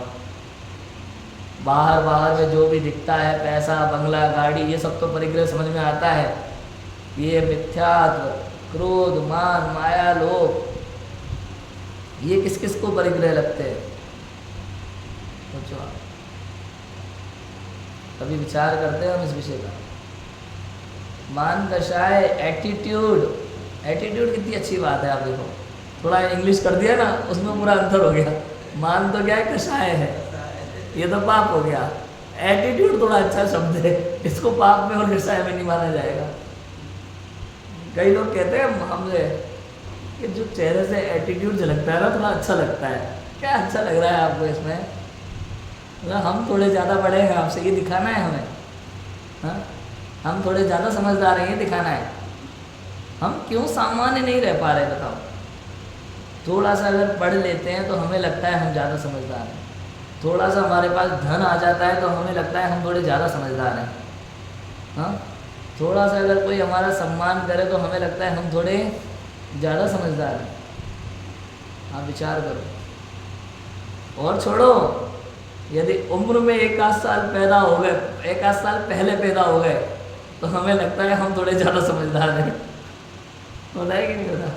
बाहर में जो भी दिखता है, पैसा, बंगला, गाड़ी, ये सब तो परिग्रह समझ में आता है। ये मिथ्यात्व, क्रोध, मान, माया, लोभ, ये किस किस को परिग्रह लगते हैं? सोचो आप, कभी विचार करते हैं हम इस विषय का? मान कषाय एटीट्यूड कितनी अच्छी बात है। आप देखो, थोड़ा इंग्लिश कर दिया ना, उसमें पूरा अंतर हो गया। मान तो क्या है, कषाय है, ये तो पाप हो गया। एटीट्यूड थोड़ा अच्छा शब्द है, इसको पाप में और कषाय में नहीं माना जाएगा। कई लोग कहते हैं हमसे कि जो चेहरे से एटीट्यूड झलकता है ना, थोड़ा अच्छा लगता है। क्या अच्छा लग रहा है आपको इसमें? मतलब हम थोड़े ज़्यादा बड़े हैं आपसे, ये दिखाना है हमें। हाँ, हम थोड़े ज़्यादा समझदार हैं, ये दिखाना है। हम क्यों सामान्य नहीं रह पा रहे बताओ? थोड़ा सा अगर पढ़ लेते हैं तो हमें लगता है हम ज़्यादा समझदार हैं। थोड़ा सा हमारे पास धन आ जाता है तो हमें लगता है हम थोड़े ज़्यादा समझदार हैं। हाँ, थोड़ा सा अगर कोई हमारा सम्मान करे तो हमें लगता है हम थोड़े ज़्यादा समझदार हैं। आप विचार करो। और छोड़ो, यदि उम्र में 1 साल पैदा हो गए, 1 साल पहले पैदा हो गए, तो हमें लगता है हम थोड़े ज़्यादा समझदार हैं। होता है कि नहीं होता?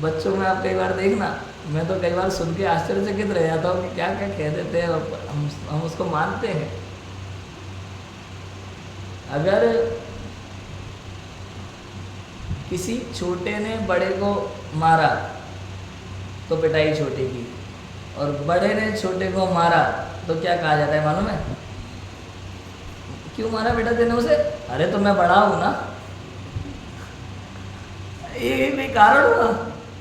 बच्चों में आप कई बार देखना, मैं तो कई बार सुन के आश्चर्यचकित रह जाता हूँ कि क्या क्या कह देते हैं और हम उसको मानते हैं। अगर किसी छोटे ने बड़े को मारा तो पिटाई छोटे की, और बड़े ने छोटे को मारा तो क्या कहा जाता है मालूम है? क्यों मारा बेटा तेने उसे? अरे तो मैं बड़ा हूं ना। ये भी कारण हुआ,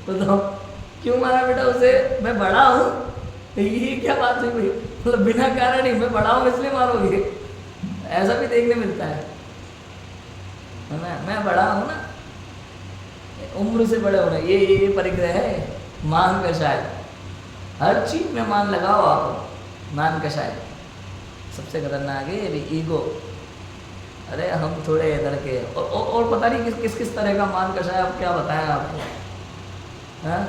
बताओ क्यों मारा बेटा उसे? मैं बड़ा हूँ। ये क्या बात हुई भाई? मतलब बिना कारण ही मैं बड़ा हूँ इसलिए मारोगे? ऐसा भी देखने मिलता है ना। मैं बड़ा हूँ ना, उम्र से बड़े होना, ये परिग्रह है। मान कषाय, हर चीज में मान लगाओ आप। मान कषाय सबसे खतरनाक है। ये भी ईगो, अरे हम थोड़े इधर के, और पता नहीं किस किस तरह का मान कषाय। आप क्या बताएं आपको? हाँ,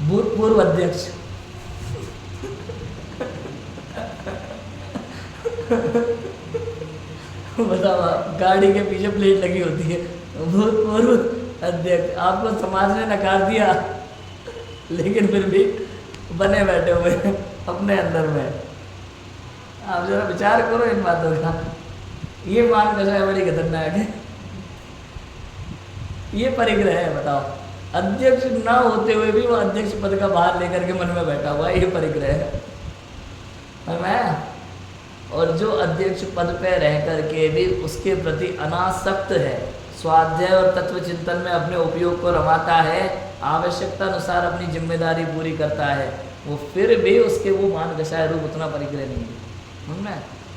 भूतपूर्व अध्यक्ष। बताओ आप, गाड़ी के पीछे प्लेट लगी होती है, भूतपूर्व अध्यक्ष। आपको समाज ने नकार दिया, लेकिन फिर भी बने बैठे हुए हैं अपने अंदर में। आप जरा विचार करो इन बातों का। ये मान कषाय बड़ी खतरनाक है, ये परिग्रह है। बताओ, अध्यक्ष ना होते हुए भी वो अध्यक्ष पद का भार लेकर के मन में बैठा हुआ है, ये परिग्रह है मैं। और जो अध्यक्ष पद पे रह करके भी उसके प्रति अनासक्त है, स्वाध्याय और तत्व चिंतन में अपने उपयोग को रमाता है, आवश्यकता अनुसार अपनी जिम्मेदारी पूरी करता है, वो फिर भी उसके वो मान कषाय रूप उतना परिग्रह नहीं है।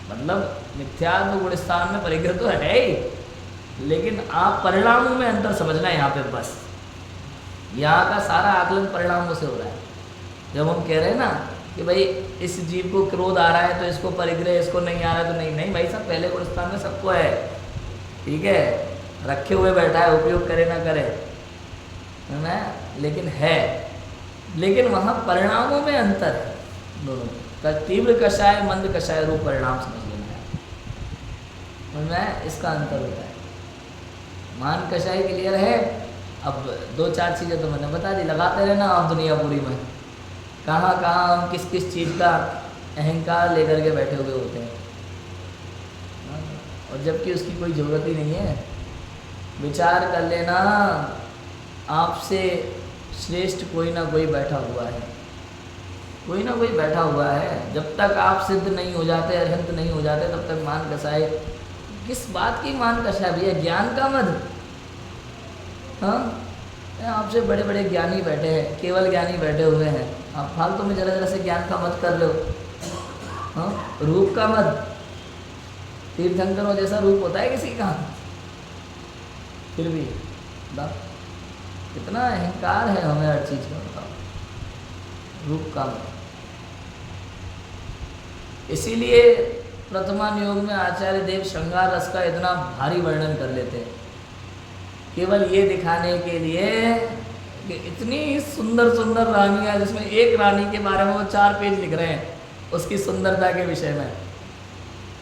मतलब मिथ्यात्व गुण स्थान में परिग्रह तो है ही, लेकिन आप परिणामों में अंतर समझना है यहाँ पे। बस यहाँ का सारा आकलन परिणामों से हो रहा है। जब हम कह रहे हैं ना कि भाई इस जीव को क्रोध आ रहा है तो इसको परिग्रह, इसको नहीं आ रहा है तो नहीं, नहीं भाई साहब, पहले गुण स्थान में सबको है, ठीक है, रखे हुए बैठा है, उपयोग करे ना करे, है ना, लेकिन है, लेकिन वहाँ परिणामों में अंतर है दोनों का। तीव्र कषाय मंद कषाय रूप परिणाम समझ लेना है, इसका अंतर होता है। मान कषाय क्लियर है। अब दो चार चीज़ें तो मैंने बता दी, लगाते रहना आप दुनिया पूरी में, कहाँ कहाँ हम किस किस चीज़ का अहंकार लेकर के बैठे हुए होते हैं, और जबकि उसकी कोई ज़रूरत ही नहीं है। विचार कर लेना, आपसे श्रेष्ठ कोई ना कोई बैठा हुआ है, कोई ना कोई बैठा हुआ है। जब तक आप सिद्ध नहीं हो जाते, अरहंत नहीं हो जाते, तब तक मान कषाय। किस बात की मान कषाय भैया? ज्ञान का मद। हाँ, आपसे बड़े बड़े ज्ञानी बैठे हैं, केवल ज्ञानी बैठे हुए हैं, आप फालतू में जरा जरा से ज्ञान का मत कर रहे हो। हाँ, रूप का मत। तीर्थंकरों जैसा रूप होता है किसी का? फिर भी कितना अहंकार है हमें हर चीज़ का, बताओ। रूप का मत। इसीलिए प्रथमान योग में आचार्य देव श्रृंगार रस का इतना भारी वर्णन कर लेते हैं, केवल ये दिखाने के लिए कि इतनी सुंदर सुंदर रानियां, जिसमें एक रानी के बारे में वो 4 पेज लिख रहे हैं उसकी सुंदरता के विषय में,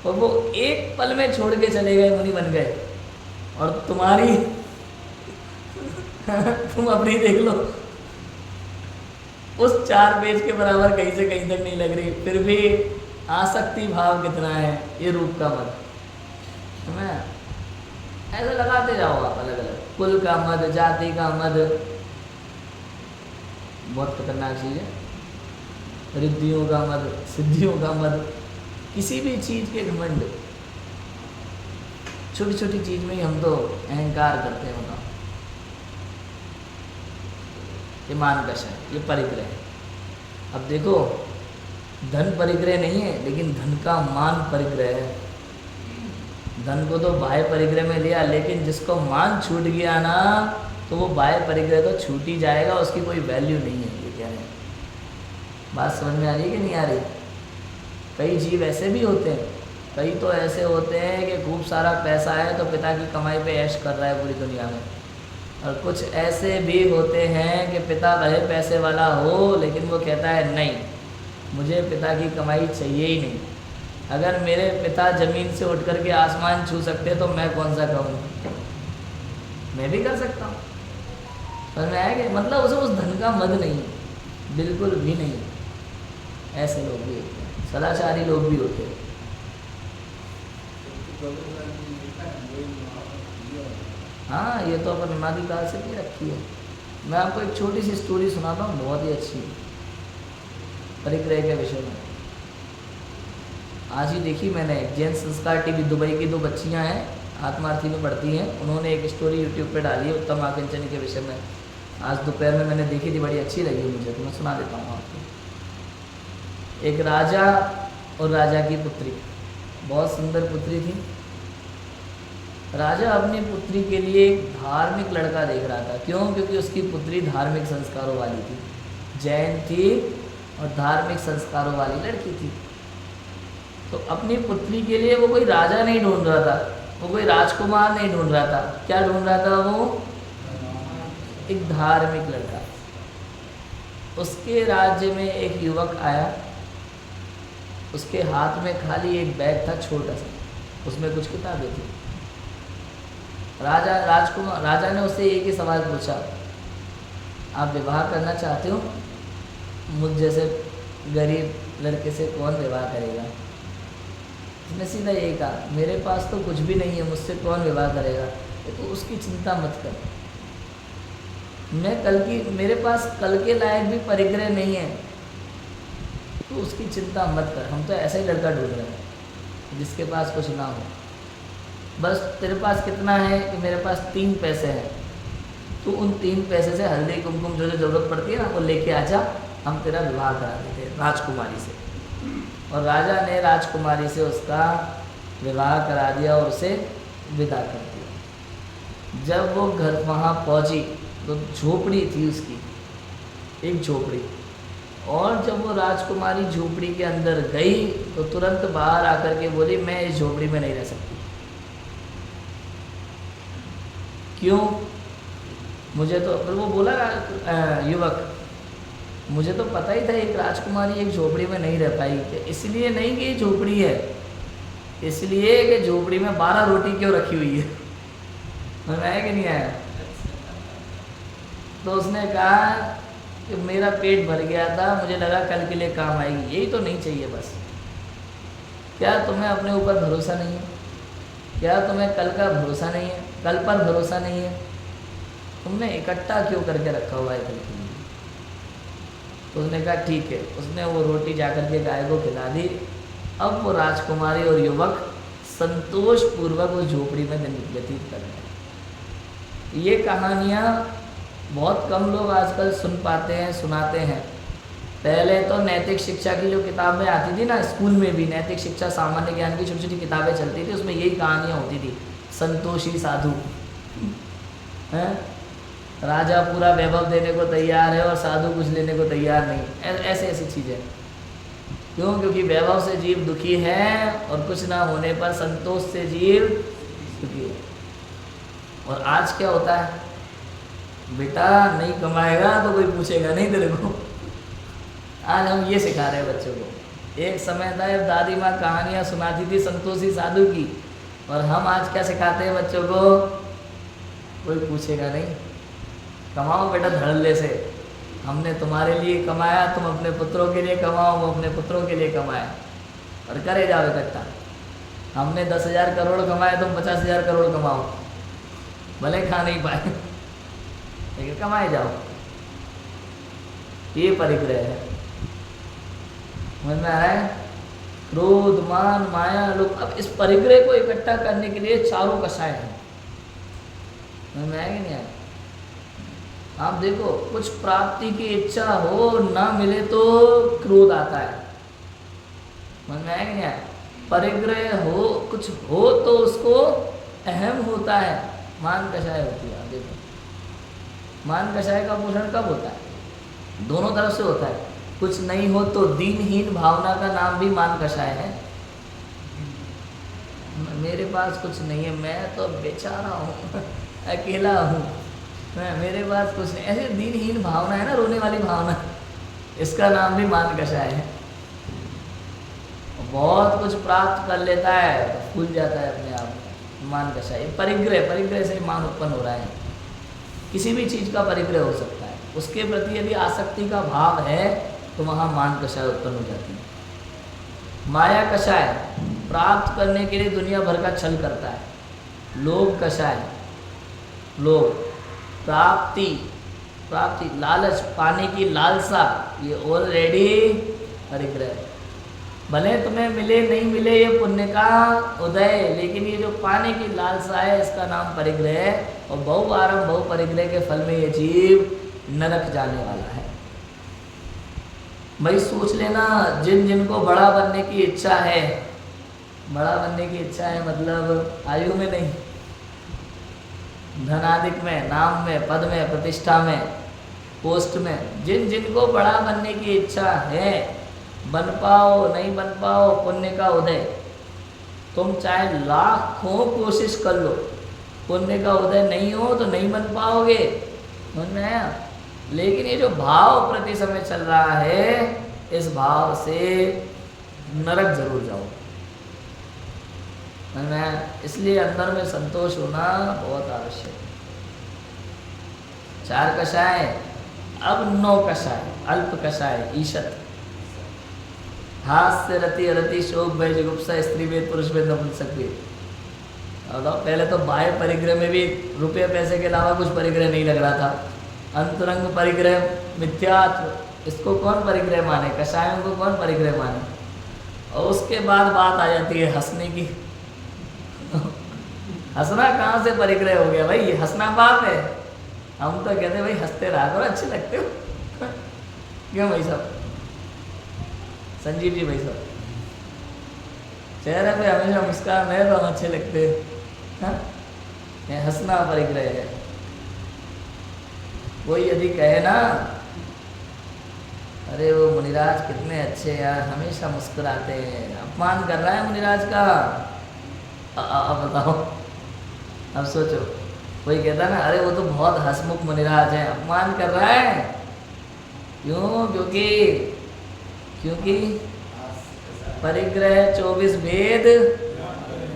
और वो एक पल में छोड़ के चले गए, मुनि बन गए। और तुम्हारी तुम अपनी देख लो, उस 4 पेज के बराबर कहीं से कहीं तक नहीं लग रही, फिर भी आसक्ति भाव कितना है। ये रूप का मद है ना, ऐसे लगाते जाओ आप अलग अलग। कुल का मद, जाति का मद, बहुत खतरनाक चीज़ है। रिद्धियों का मद, सिद्धियों का मद, किसी भी चीज़ के घमंड, छोटी छोटी चीज़ में ही हम तो अहंकार करते हैं। बताओ, ये मान कषाय, ये परिग्रह है। अब देखो, धन परिग्रह नहीं है, लेकिन धन का मान परिग्रह है। धन को तो बाह्य परिग्रह में लिया, लेकिन जिसको मान छूट गया ना, तो वो बाह्य परिग्रह तो छूट ही जाएगा, उसकी कोई वैल्यू नहीं है। ये कह रहे हैं, बात समझ में आ रही है कि नहीं आ रही? कई जीव ऐसे भी होते हैं, कई तो ऐसे होते हैं कि खूब सारा पैसा है तो पिता की कमाई पे ऐश कर रहा है पूरी दुनिया में, और कुछ ऐसे भी होते हैं कि पिता भले पैसे वाला हो, लेकिन वो कहता है नहीं, मुझे पिता की कमाई चाहिए ही नहीं। अगर मेरे पिता ज़मीन से उठ कर के आसमान छू सकते तो मैं कौन सा कहूँ, मैं भी कर सकता हूँ। समझ में आया कि मतलब उसे उस धन का मद नहीं, बिल्कुल भी नहीं। ऐसे लोग भी होते हैं, सदाचारी लोग भी होते हैं। हाँ, ये तो अपन अनादि काल से भी रखी है। मैं आपको एक छोटी सी स्टोरी सुनाता हूँ, बहुत ही अच्छी, परिग्रह के विषय में। आज ही देखी मैंने, जैन संस्कार टीवी दुबई की 2 बच्चियाँ हैं, आत्मार्थी में पढ़ती हैं, उन्होंने एक स्टोरी यूट्यूब पे डाली है उत्तम आकिंचनी के विषय में। आज दोपहर में मैंने देखी थी, बड़ी अच्छी लगी मुझे, तो मैं सुना देता हूँ आपको। एक राजा और राजा की पुत्री, बहुत सुंदर पुत्री थी। राजा अपनी पुत्री के लिए एक धार्मिक लड़का देख रहा था। क्यों? क्योंकि उसकी पुत्री धार्मिक संस्कारों वाली थी, जैन थी और धार्मिक संस्कारों वाली लड़की थी। तो अपनी पुत्री के लिए वो कोई राजा नहीं ढूंढ रहा था, वो कोई राजकुमार नहीं ढूंढ रहा था। क्या ढूंढ रहा था? वो एक धार्मिक लड़का। उसके राज्य में एक युवक आया, उसके हाथ में खाली एक बैग था छोटा सा, उसमें कुछ किताबें थी। राजा ने उससे एक ही सवाल पूछा, आप विवाह करना चाहते हो? मुझ जैसे गरीब लड़के से कौन विवाह करेगा? उसने सीधा यही कहा, मेरे पास तो कुछ भी नहीं है, मुझसे कौन विवाह करेगा? तो उसकी चिंता मत कर, मेरे पास कल के लायक भी परिग्रह नहीं है, तो उसकी चिंता मत कर। हम तो ऐसा ही लड़का ढूंढ रहे हैं जिसके पास कुछ ना हो। बस तेरे पास कितना है? कि मेरे पास 3 पैसे हैं। तो उन 3 पैसे से हल्दी कुमकुम जो ज़रूरत पड़ती है ना, वो लेके आ जा, हम तेरा विवाह करा देते हैं राजकुमारी से। और राजा ने राजकुमारी से उसका विवाह करा दिया और उसे विदा कर दिया। जब वो घर वहाँ पहुँची तो झोपड़ी थी उसकी, एक झोपड़ी। और जब वो राजकुमारी झोपड़ी के अंदर गई तो तुरंत बाहर आकर के बोली, मैं इस झोपड़ी में नहीं रह सकती। क्यों? मुझे तो, फिर वो बोला युवक, मुझे तो पता ही था एक राजकुमारी एक झोपड़ी में नहीं रह पाई। इसलिए नहीं कि झोपड़ी है, इसलिए कि झोपड़ी में 12 रोटी क्यों रखी हुई है। समझ आया कि नहीं आया? तो उसने कहा कि मेरा पेट भर गया था, मुझे लगा कल के लिए काम आएगी, यही तो नहीं चाहिए बस। क्या तुम्हें अपने ऊपर भरोसा नहीं है? क्या तुम्हें कल का भरोसा नहीं है? कल पर भरोसा नहीं है? तुमने इकट्ठा क्यों करके रखा हुआ है कल के लिए? तो उसने कहा ठीक है। उसने वो रोटी जाकर के गाय को खिला दी। अब वो राजकुमारी और युवक संतोष पूर्वक उस झोपड़ी में दिन व्यतीत कर रहे हैं। ये कहानियाँ बहुत कम लोग आजकल सुन पाते हैं, सुनाते हैं। पहले तो नैतिक शिक्षा की जो किताबें आती थी ना, स्कूल में भी नैतिक शिक्षा, सामान्य ज्ञान की छोटी छोटी किताबें चलती थी, उसमें यही कहानियाँ होती थी। संतोषी साधु हैं, राजा पूरा वैभव देने को तैयार है और साधु कुछ लेने को तैयार नहीं, ऐसे ऐसी चीज़ें। क्यों? क्योंकि वैभव से जीव दुखी है और कुछ ना होने पर संतोष से जीव दुखी है। और आज क्या होता है, बेटा नहीं कमाएगा तो कोई पूछेगा नहीं तेरे को। आज हम ये सिखा रहे हैं बच्चों को। एक समय था जब दादी माँ कहानियाँ सुनाती थी संतोषी साधु की, और हम आज क्या सिखाते हैं बच्चों को? कोई पूछेगा नहीं, कमाओ बेटा धड़ल्ले से, हमने तुम्हारे लिए कमाया, तुम अपने पुत्रों के लिए कमाओ, वो अपने पुत्रों के लिए कमाए, और करे जाओ इकट्ठा। हमने 10,000 करोड़ कमाए, तुम 50,000 करोड़ कमाओ, भले खा नहीं पाए लेकिन कमाए जाओ। ये परिग्रह है। समझ में आ रहा है? क्रोध, मान, माया, लोग। अब इस परिग्रह को इकट्ठा करने के लिए चारों कषाय हैं। समझ में आया कि नहीं आया? आप देखो, कुछ प्राप्ति की इच्छा हो, ना मिले तो क्रोध आता है। समझ में आया कि नहीं आया? परिग्रह हो, कुछ हो तो उसको अहम होता है, मान कषाय होती है। देखो, मान कषाय का पोषण कब होता है? दोनों तरफ से होता है। कुछ नहीं हो तो दीनहीन भावना का नाम भी मान कषाय है। मेरे पास कुछ नहीं है, मैं तो बेचारा हूँ, अकेला हूँ, मेरे पास कुछ नहीं, ऐसे दीनहीन भावना है ना, रोने वाली भावना, इसका नाम भी मान कषाय है। बहुत कुछ प्राप्त कर लेता है तो फूल जाता है अपने आप, मान कषाय। परिग्रह से मान उत्पन्न हो रहा है। किसी भी चीज़ का परिग्रह हो सकता है, उसके प्रति यदि आसक्ति का भाव है तो वहाँ मान कषाय उत्पन्न हो जाती है। माया कषाय, प्राप्त करने के लिए दुनिया भर का छल करता है। लोभ कषाय, लोभ, प्राप्ति, लालच, पाने की लालसा, ये ऑलरेडी परिग्रह। भले तुम्हें मिले नहीं मिले ये पुण्य का उदय, लेकिन ये जो पाने की लालसा है इसका नाम परिग्रह है। और बहुआरंभ बहु परिग्रह के फल में ये जीव नरक जाने वाला है। भाई सोच लेना, जिनको बड़ा बनने की इच्छा है, बड़ा बनने की इच्छा है मतलब आयु में नहीं, धनादिक में, नाम में, पद में, प्रतिष्ठा में, पोस्ट में, जिनको बड़ा बनने की इच्छा है, बन पाओ नहीं बन पाओ, पुण्य का उदय। तुम चाहे लाखों कोशिश कर लो, पुण्य का उदय नहीं हो तो नहीं बन पाओगे। समझ में आया? लेकिन ये जो भाव प्रति समय चल रहा है, इस भाव से नरक जरूर जाओ। मैं इसलिए अंदर में संतोष होना बहुत आवश्यक है। 4 कषाय, अब 9 कषाय, अल्प कषाय, ईशत, हास्य, रति, अरति, शोक, भय, जुगुप्सा, स्त्री वेद, पुरुष वेद, नपुंसक वेद। पहले तो बाह्य परिग्रह में भी रुपये पैसे के अलावा कुछ परिग्रह नहीं लग रहा था। अंतरंग परिग्रह, मिथ्यात्व, इसको कौन परिग्रह माने? कषायों को कौन परिग्रह माने? और उसके बाद बात आ जाती है हंसने की। हंसना कहाँ से परिग्रह हो गया भाई? ये हंसना बात है। हम तो कहते हैं भाई हंसते रहा करो, अच्छे लगते हो। क्यों भाई साहब? संजीव जी भाई साहब, चेहरे पे हमेशा मुस्कान है तो हम अच्छे लगते हैं। ये हंसना परिग्रह है। कोई यदि कहे ना, अरे वो मुनिराज कितने अच्छे यार, हमेशा मुस्कुराते हैं, अपमान कर रहा है मुनिराज का। अब बताओ, अब सोचो, कोई कहता ना, अरे वो तो बहुत हंसमुख मुनिराज है, अपमान कर रहा है। क्यों? क्योंकि परिग्रह 24 वेद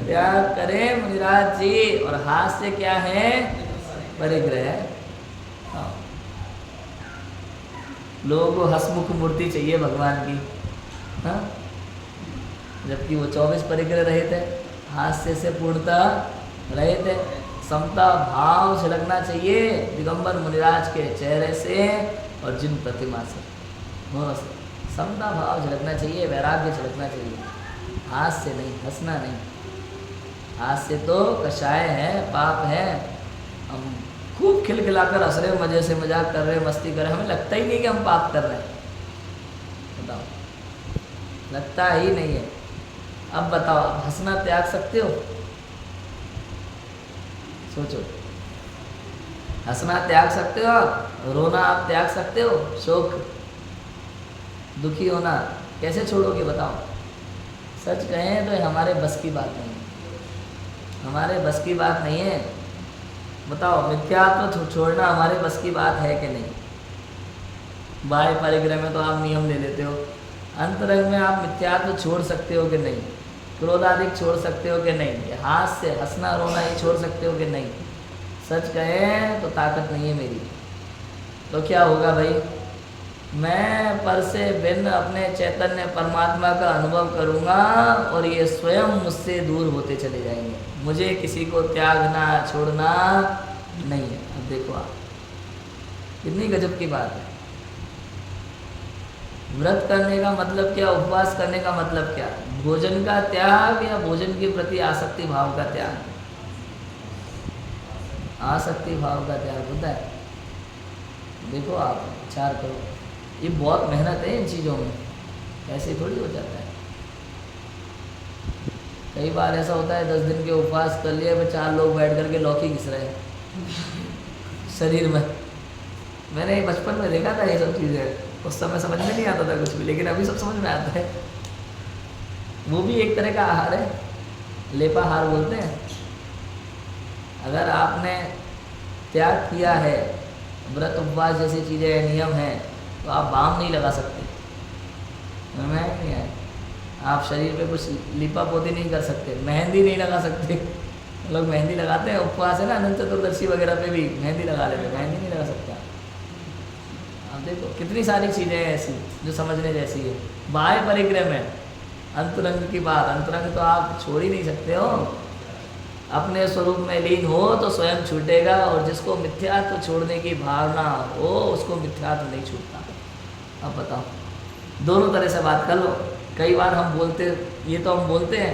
त्याग करें मुनिराज जी, और हास्य क्या है? परिग्रह। हाँ। लोगों को हंसमुख मूर्ति चाहिए भगवान की, हाँ? जबकि वो 24 परिग्रह रहे थे, हास्य से पूर्णता रहे थे। समता भाव झलकना चाहिए दिगंबर मुनिराज के चेहरे से और जिन प्रतिमा से, दोनों से समता भाव झलकना चाहिए, वैराग्य झलकना चाहिए, हास्य नहीं, हंसना नहीं। हास्य तो कषाय है, पाप है। हम खूब खिलखिलाकर हंस रहे, मजे से मजाक कर रहे, मस्ती कर रहे, हमें लगता ही नहीं कि हम पाप कर रहे हैं। बताओ, लगता ही नहीं है। अब बताओ, आप हंसना त्याग सकते हो? सोचो, हंसना त्याग सकते हो आप? रोना आप त्याग सकते हो? शोक, दुखी होना कैसे छोड़ोगे बताओ? सच कहें तो हमारे बस की बात नहीं है, हमारे बस की बात नहीं है। बताओ, मिथ्यात्व तो छोड़ना हमारे बस की बात है कि नहीं? बाह्य परिग्रह में तो आप नियम ले लेते हो, अंतरंग में आप मिथ्यात्व छोड़ सकते हो कि नहीं? क्रोधाधिक छोड़ सकते हो कि नहीं? हाथ से हंसना रोना ये छोड़ सकते हो कि नहीं? सच कहें तो ताकत नहीं है मेरी। तो क्या होगा भाई? मैं पर से भिन्न अपने चैतन्य परमात्मा का अनुभव करूँगा और ये स्वयं मुझसे दूर होते चले जाएंगे। मुझे किसी को त्यागना छोड़ना नहीं है। अब देखो आप, कितनी गजब की बात है। व्रत करने का मतलब क्या? उपवास करने का मतलब क्या? भोजन का त्याग या भोजन के प्रति आसक्ति भाव का त्याग? आसक्ति भाव का त्याग होता है। देखो आप विचार करो, ये बहुत मेहनत है इन चीज़ों में, ऐसे थोड़ी हो जाता है। कई बार ऐसा होता है 10 दिन के उपवास कर लिए, 4 लोग बैठ करके लौकी घिस रहे हैं शरीर में। मैंने बचपन में देखा था ये सब चीज़ें, उस समय समझ में नहीं आता था कुछ भी, लेकिन अभी सब समझ में आता है। वो भी एक तरह का आहार है, लेपाहार बोलते हैं। अगर आपने त्याग किया है, व्रत उपवास जैसी चीज़ें नियम हैं, तो आप बाम नहीं लगा सकते, नहीं है। आप शरीर पे कुछ लिपा पोती नहीं कर सकते, मेहंदी नहीं लगा सकते। लोग मेहंदी लगाते हैं, उपवास है ना, अनंत चतुर्दशी वगैरह पे भी मेहंदी लगा लेते हैं, मेहंदी नहीं लगा सकता। अब देखो कितनी सारी चीज़ें हैं ऐसी जो समझने जैसी है। बाह्य परिग्रह में अंतरंग की बात, अंतरंग तो आप छोड़ ही नहीं सकते हो। अपने स्वरूप में लीन हो तो स्वयं छूटेगा, और जिसको मिथ्यात्व छोड़ने की भावना हो उसको मिथ्यात्व नहीं छूटता। अब बताओ, दोनों तरह से बात कर लो। कई बार हम बोलते, ये तो हम बोलते हैं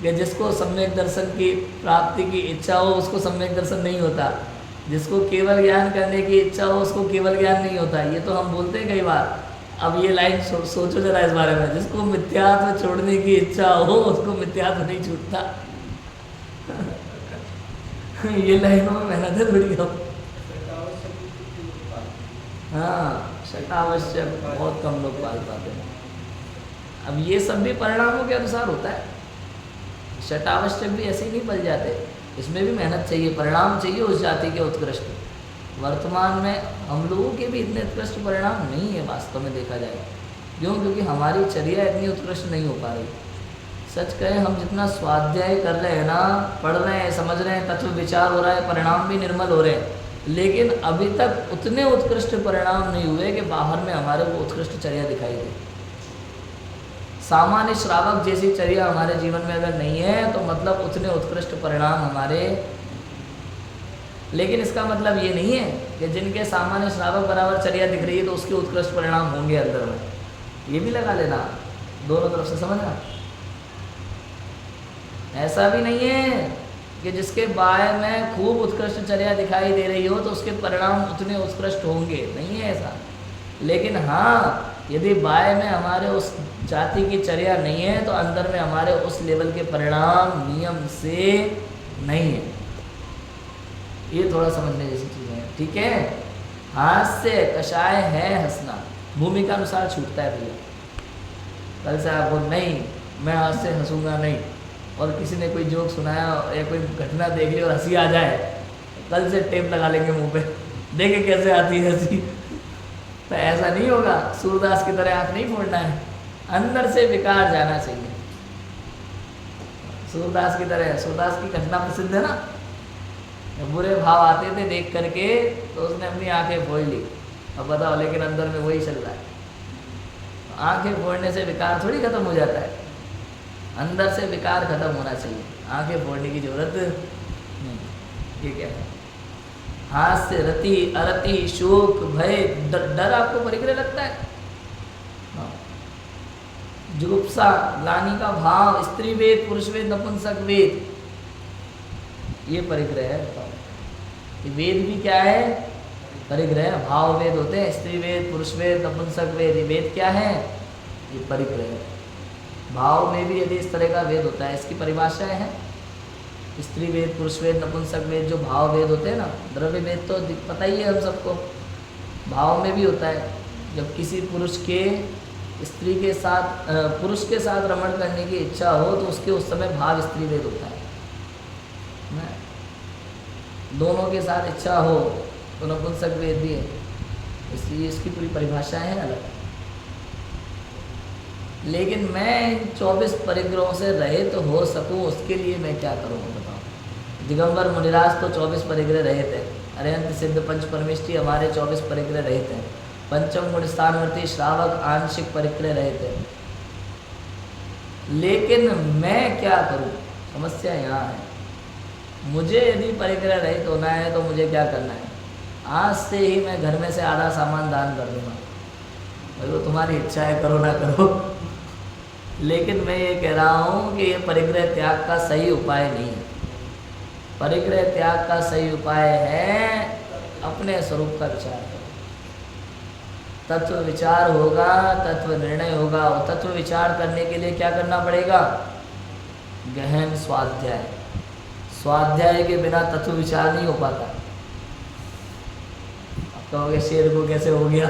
कि जिसको सम्यक दर्शन की प्राप्ति की इच्छा हो उसको सम्यक दर्शन नहीं होता, जिसको केवल ज्ञान करने की इच्छा हो उसको केवल ज्ञान नहीं होता। ये तो हम बोलते हैं कई बार। अब ये लाइन सोचो जरा इस बारे में, जिसको मिथ्यात्व छोड़ने की इच्छा हो उसको मिथ्यात्व नहीं छूटता। ये लाइनों में मेहनत है थोड़ी कम। हाँ, शतावश्यक बहुत कम लोग पाल पाते हैं। अब ये सब भी परिणामों के अनुसार होता है। शतावश्यक भी ऐसे ही नहीं पल जाते, इसमें भी मेहनत चाहिए, परिणाम चाहिए उस जाति के उत्कृष्ट। वर्तमान में हम लोगों के भी इतने उत्कृष्ट परिणाम नहीं है वास्तव में देखा जाए। क्यों? क्योंकि हमारी चर्या इतनी उत्कृष्ट नहीं हो पा रही। सच कहें, हम जितना स्वाध्याय कर रहे हैं ना, पढ़ रहे हैं, समझ रहे हैं, तत्व विचार हो रहा है, परिणाम भी निर्मल हो रहे हैं, लेकिन अभी तक उतने उत्कृष्ट परिणाम नहीं हुए कि बाहर में हमारे वो उत्कृष्ट चर्या दिखाई दे। सामान्य श्रावक जैसी चर्या हमारे जीवन में अगर नहीं है तो मतलब उतने उत्कृष्ट परिणाम हमारे। लेकिन इसका मतलब ये नहीं है कि जिनके सामान्य श्रावक बराबर चर्या दिख रही है तो उसके उत्कृष्ट परिणाम होंगे अंदर में। ये भी लगा लेना, दोनों तरफ से समझना। ऐसा भी नहीं है कि जिसके बाय में खूब उत्कृष्ट चर्या दिखाई दे रही हो तो उसके परिणाम उतने उत्कृष्ट होंगे, नहीं है ऐसा। लेकिन हाँ, यदि बाय में हमारे उस जाति की चर्या नहीं है तो अंदर में हमारे उस लेवल के परिणाम नियम से नहीं है। ये थोड़ा समझने जैसी चीज़ें हैं, ठीक है। हास्य कषाय है हंसना, भूमिका अनुसार छूटता है भैया। कल से आपको नहीं, मैं आज से हंसूंगा नहीं, और किसी ने कोई जोक सुनाया या कोई घटना देख ली और हंसी आ जाए, कल से टेप लगा लेंगे मुंह पे, देखे कैसे आती है हंसी। तो ऐसा नहीं होगा। सूरदास की तरह आँख नहीं फोड़ना है, अंदर से विकार जाना चाहिए। सूरदास की तरह, सूरदास की घटना प्रसिद्ध है ना, बुरे भाव आते थे देख करके तो उसने अपनी आंखें फोड़ ली। अब बताओ, लेकिन अंदर में वही चल रहा है। आंखें फोड़ने से विकार थोड़ी खत्म हो जाता है, अंदर से विकार खत्म होना चाहिए, आंखें फोड़ने की जरूरत नहीं। ये क्या है? हास्य, रति, अरति, शोक, भय, डर आपको परिग्रह लगता है? जुगुप्सा, ग्लानि का भाव, स्त्री वेद, पुरुष वेद, नपुंसक वेद, ये परिग्रह है। बताओ, ये वेद भी क्या है? परिग्रह। भाव वेद होते हैं, स्त्री वेद, पुरुष वेद, नपुंसक वेद। ये वेद क्या है? ये परिग्रह है। भाव में भी यदि इस तरह का वेद होता है, इसकी परिभाषाएं हैं। स्त्री वेद, पुरुष वेद, नपुंसक वेद, जो भाव वेद होते हैं ना, द्रव्य वेद तो पता ही है हम सबको। भाव में भी होता है, जब किसी पुरुष के स्त्री के साथ, पुरुष के साथ रमण करने की इच्छा हो तो उसके उस समय भाव स्त्री वेद होता है। दोनों के साथ इच्छा हो तो नपुंसक वेद भी है। इसलिए इसकी पूरी परिभाषाएं हैं अलग। लेकिन मैं इन 24 परिग्रहों से रहित तो हो सकूं, उसके लिए मैं क्या करूं बताओ। दिगंबर मुनिराज तो 24 परिग्रह रहित है। अरहंत सिद्ध पंच परमेष्ठी हमारे 24 परिग्रह रहित हैं। पंचम गुण स्थानवर्ती श्रावक आंशिक परिग्रह रहित है। लेकिन मैं क्या करूं, समस्या यहाँ है। मुझे यदि परिग्रह रहित होना है तो मुझे क्या करना है? आज से ही मैं घर में से आधा सामान दान कर दूंगा। भाई वो तुम्हारी इच्छा है, करो ना करो। लेकिन मैं ये कह रहा हूँ कि ये परिग्रह त्याग का सही उपाय नहीं है। परिग्रह त्याग का सही उपाय है अपने स्वरूप का विचार करो। तत्व विचार होगा, तत्व निर्णय होगा। और तत्व विचार करने के लिए क्या करना पड़ेगा? गहन स्वाध्याय। स्वाध्याय के बिना तत्व विचार नहीं हो पाता। अब कहोगे शेर को कैसे हो गया?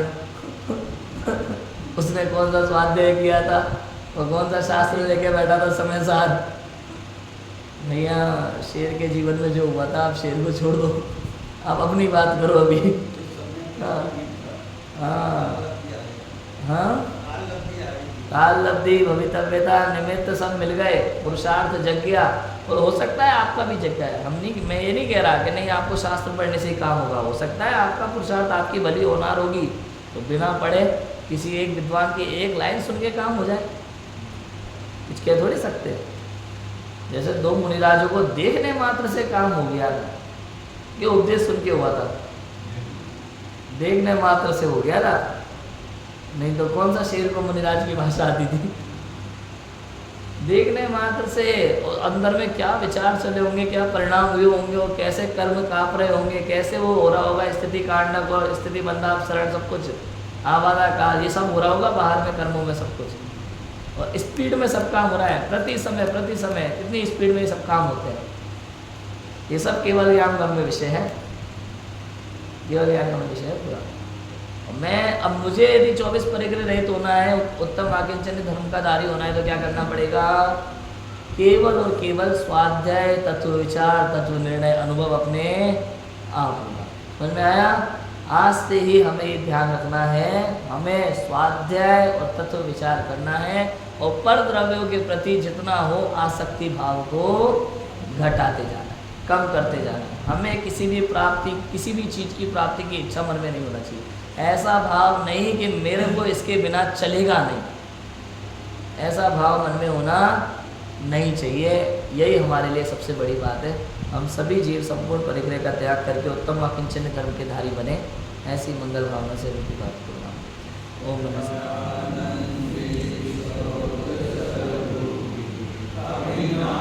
उसने कौन सा स्वाध्याय किया था और कौन सा शास्त्र लेके बैठा था समय साथ? भैया शेर के जीवन में जो हुआ था, आप शेर को छोड़ दो, आप अपनी बात करो अभी। हाँ, काल लब्धि, भवितव्यता, निमित्त सब मिल गए, पुरुषार्थ जग गया। और हो सकता है आपका भी जग गया। मैं ये नहीं कह रहा कि नहीं आपको शास्त्र पढ़ने से ही काम होगा। हो सकता है आपका पुरुषार्थ, आपकी भली होनार होगी तो बिना पढ़े किसी एक विद्वान की एक लाइन सुन के काम हो जाए, कुछ कह थोड़ी सकते। जैसे 2 मुनिराजों को देखने मात्र से काम हो गया था, ये उपदेश सुन के हुआ था, देखने मात्र से हो गया था। नहीं तो कौन सा शेर को मुनिराज की भाषा आती थी? देखने मात्र से अंदर में क्या विचार चले होंगे, क्या परिणाम हुए होंगे, और कैसे कर्म काँप रहे होंगे, कैसे वो हो रहा होगा, स्थिति कांडक और स्थिति बंधापसरण सब कुछ, आवादा काल, ये सब हो रहा होगा बाहर में कर्मों में सब कुछ। और स्पीड में सब काम हो रहा है, प्रति समय इतनी स्पीड में ये सब काम होते हैं। ये सब केवल ज्ञान कर्म में विषय है, केवल ज्ञान कर्म विषय है पूरा। अब मुझे यदि 24 परिग्रह रहित होना है, उत्तम आकिंचन्य धर्म का धारी होना है, तो क्या करना पड़ेगा? केवल और केवल स्वाध्याय, तत्व विचार, तत्व निर्णय, अनुभव अपने आप होगा। समझ में आया? आज से ही हमें ये ध्यान रखना है, हमें स्वाध्याय और तत्व विचार करना है और पर द्रव्यों के प्रति जितना हो आसक्ति भाव को घटाते जाना है, कम करते जाना है। हमें किसी भी प्राप्ति, किसी भी चीज़ की प्राप्ति की इच्छा मन में नहीं होना चाहिए। ऐसा भाव नहीं कि मेरे को इसके बिना चलेगा नहीं, ऐसा भाव मन में होना नहीं चाहिए। यही हमारे लिए सबसे बड़ी बात है। हम सभी जीव संपूर्ण परिग्रह का त्याग करके उत्तम अकिंचन धर्म के धारी बने, ऐसी मंगल भावना से उनकी बात करूँगा। ओम नमः शिवाय।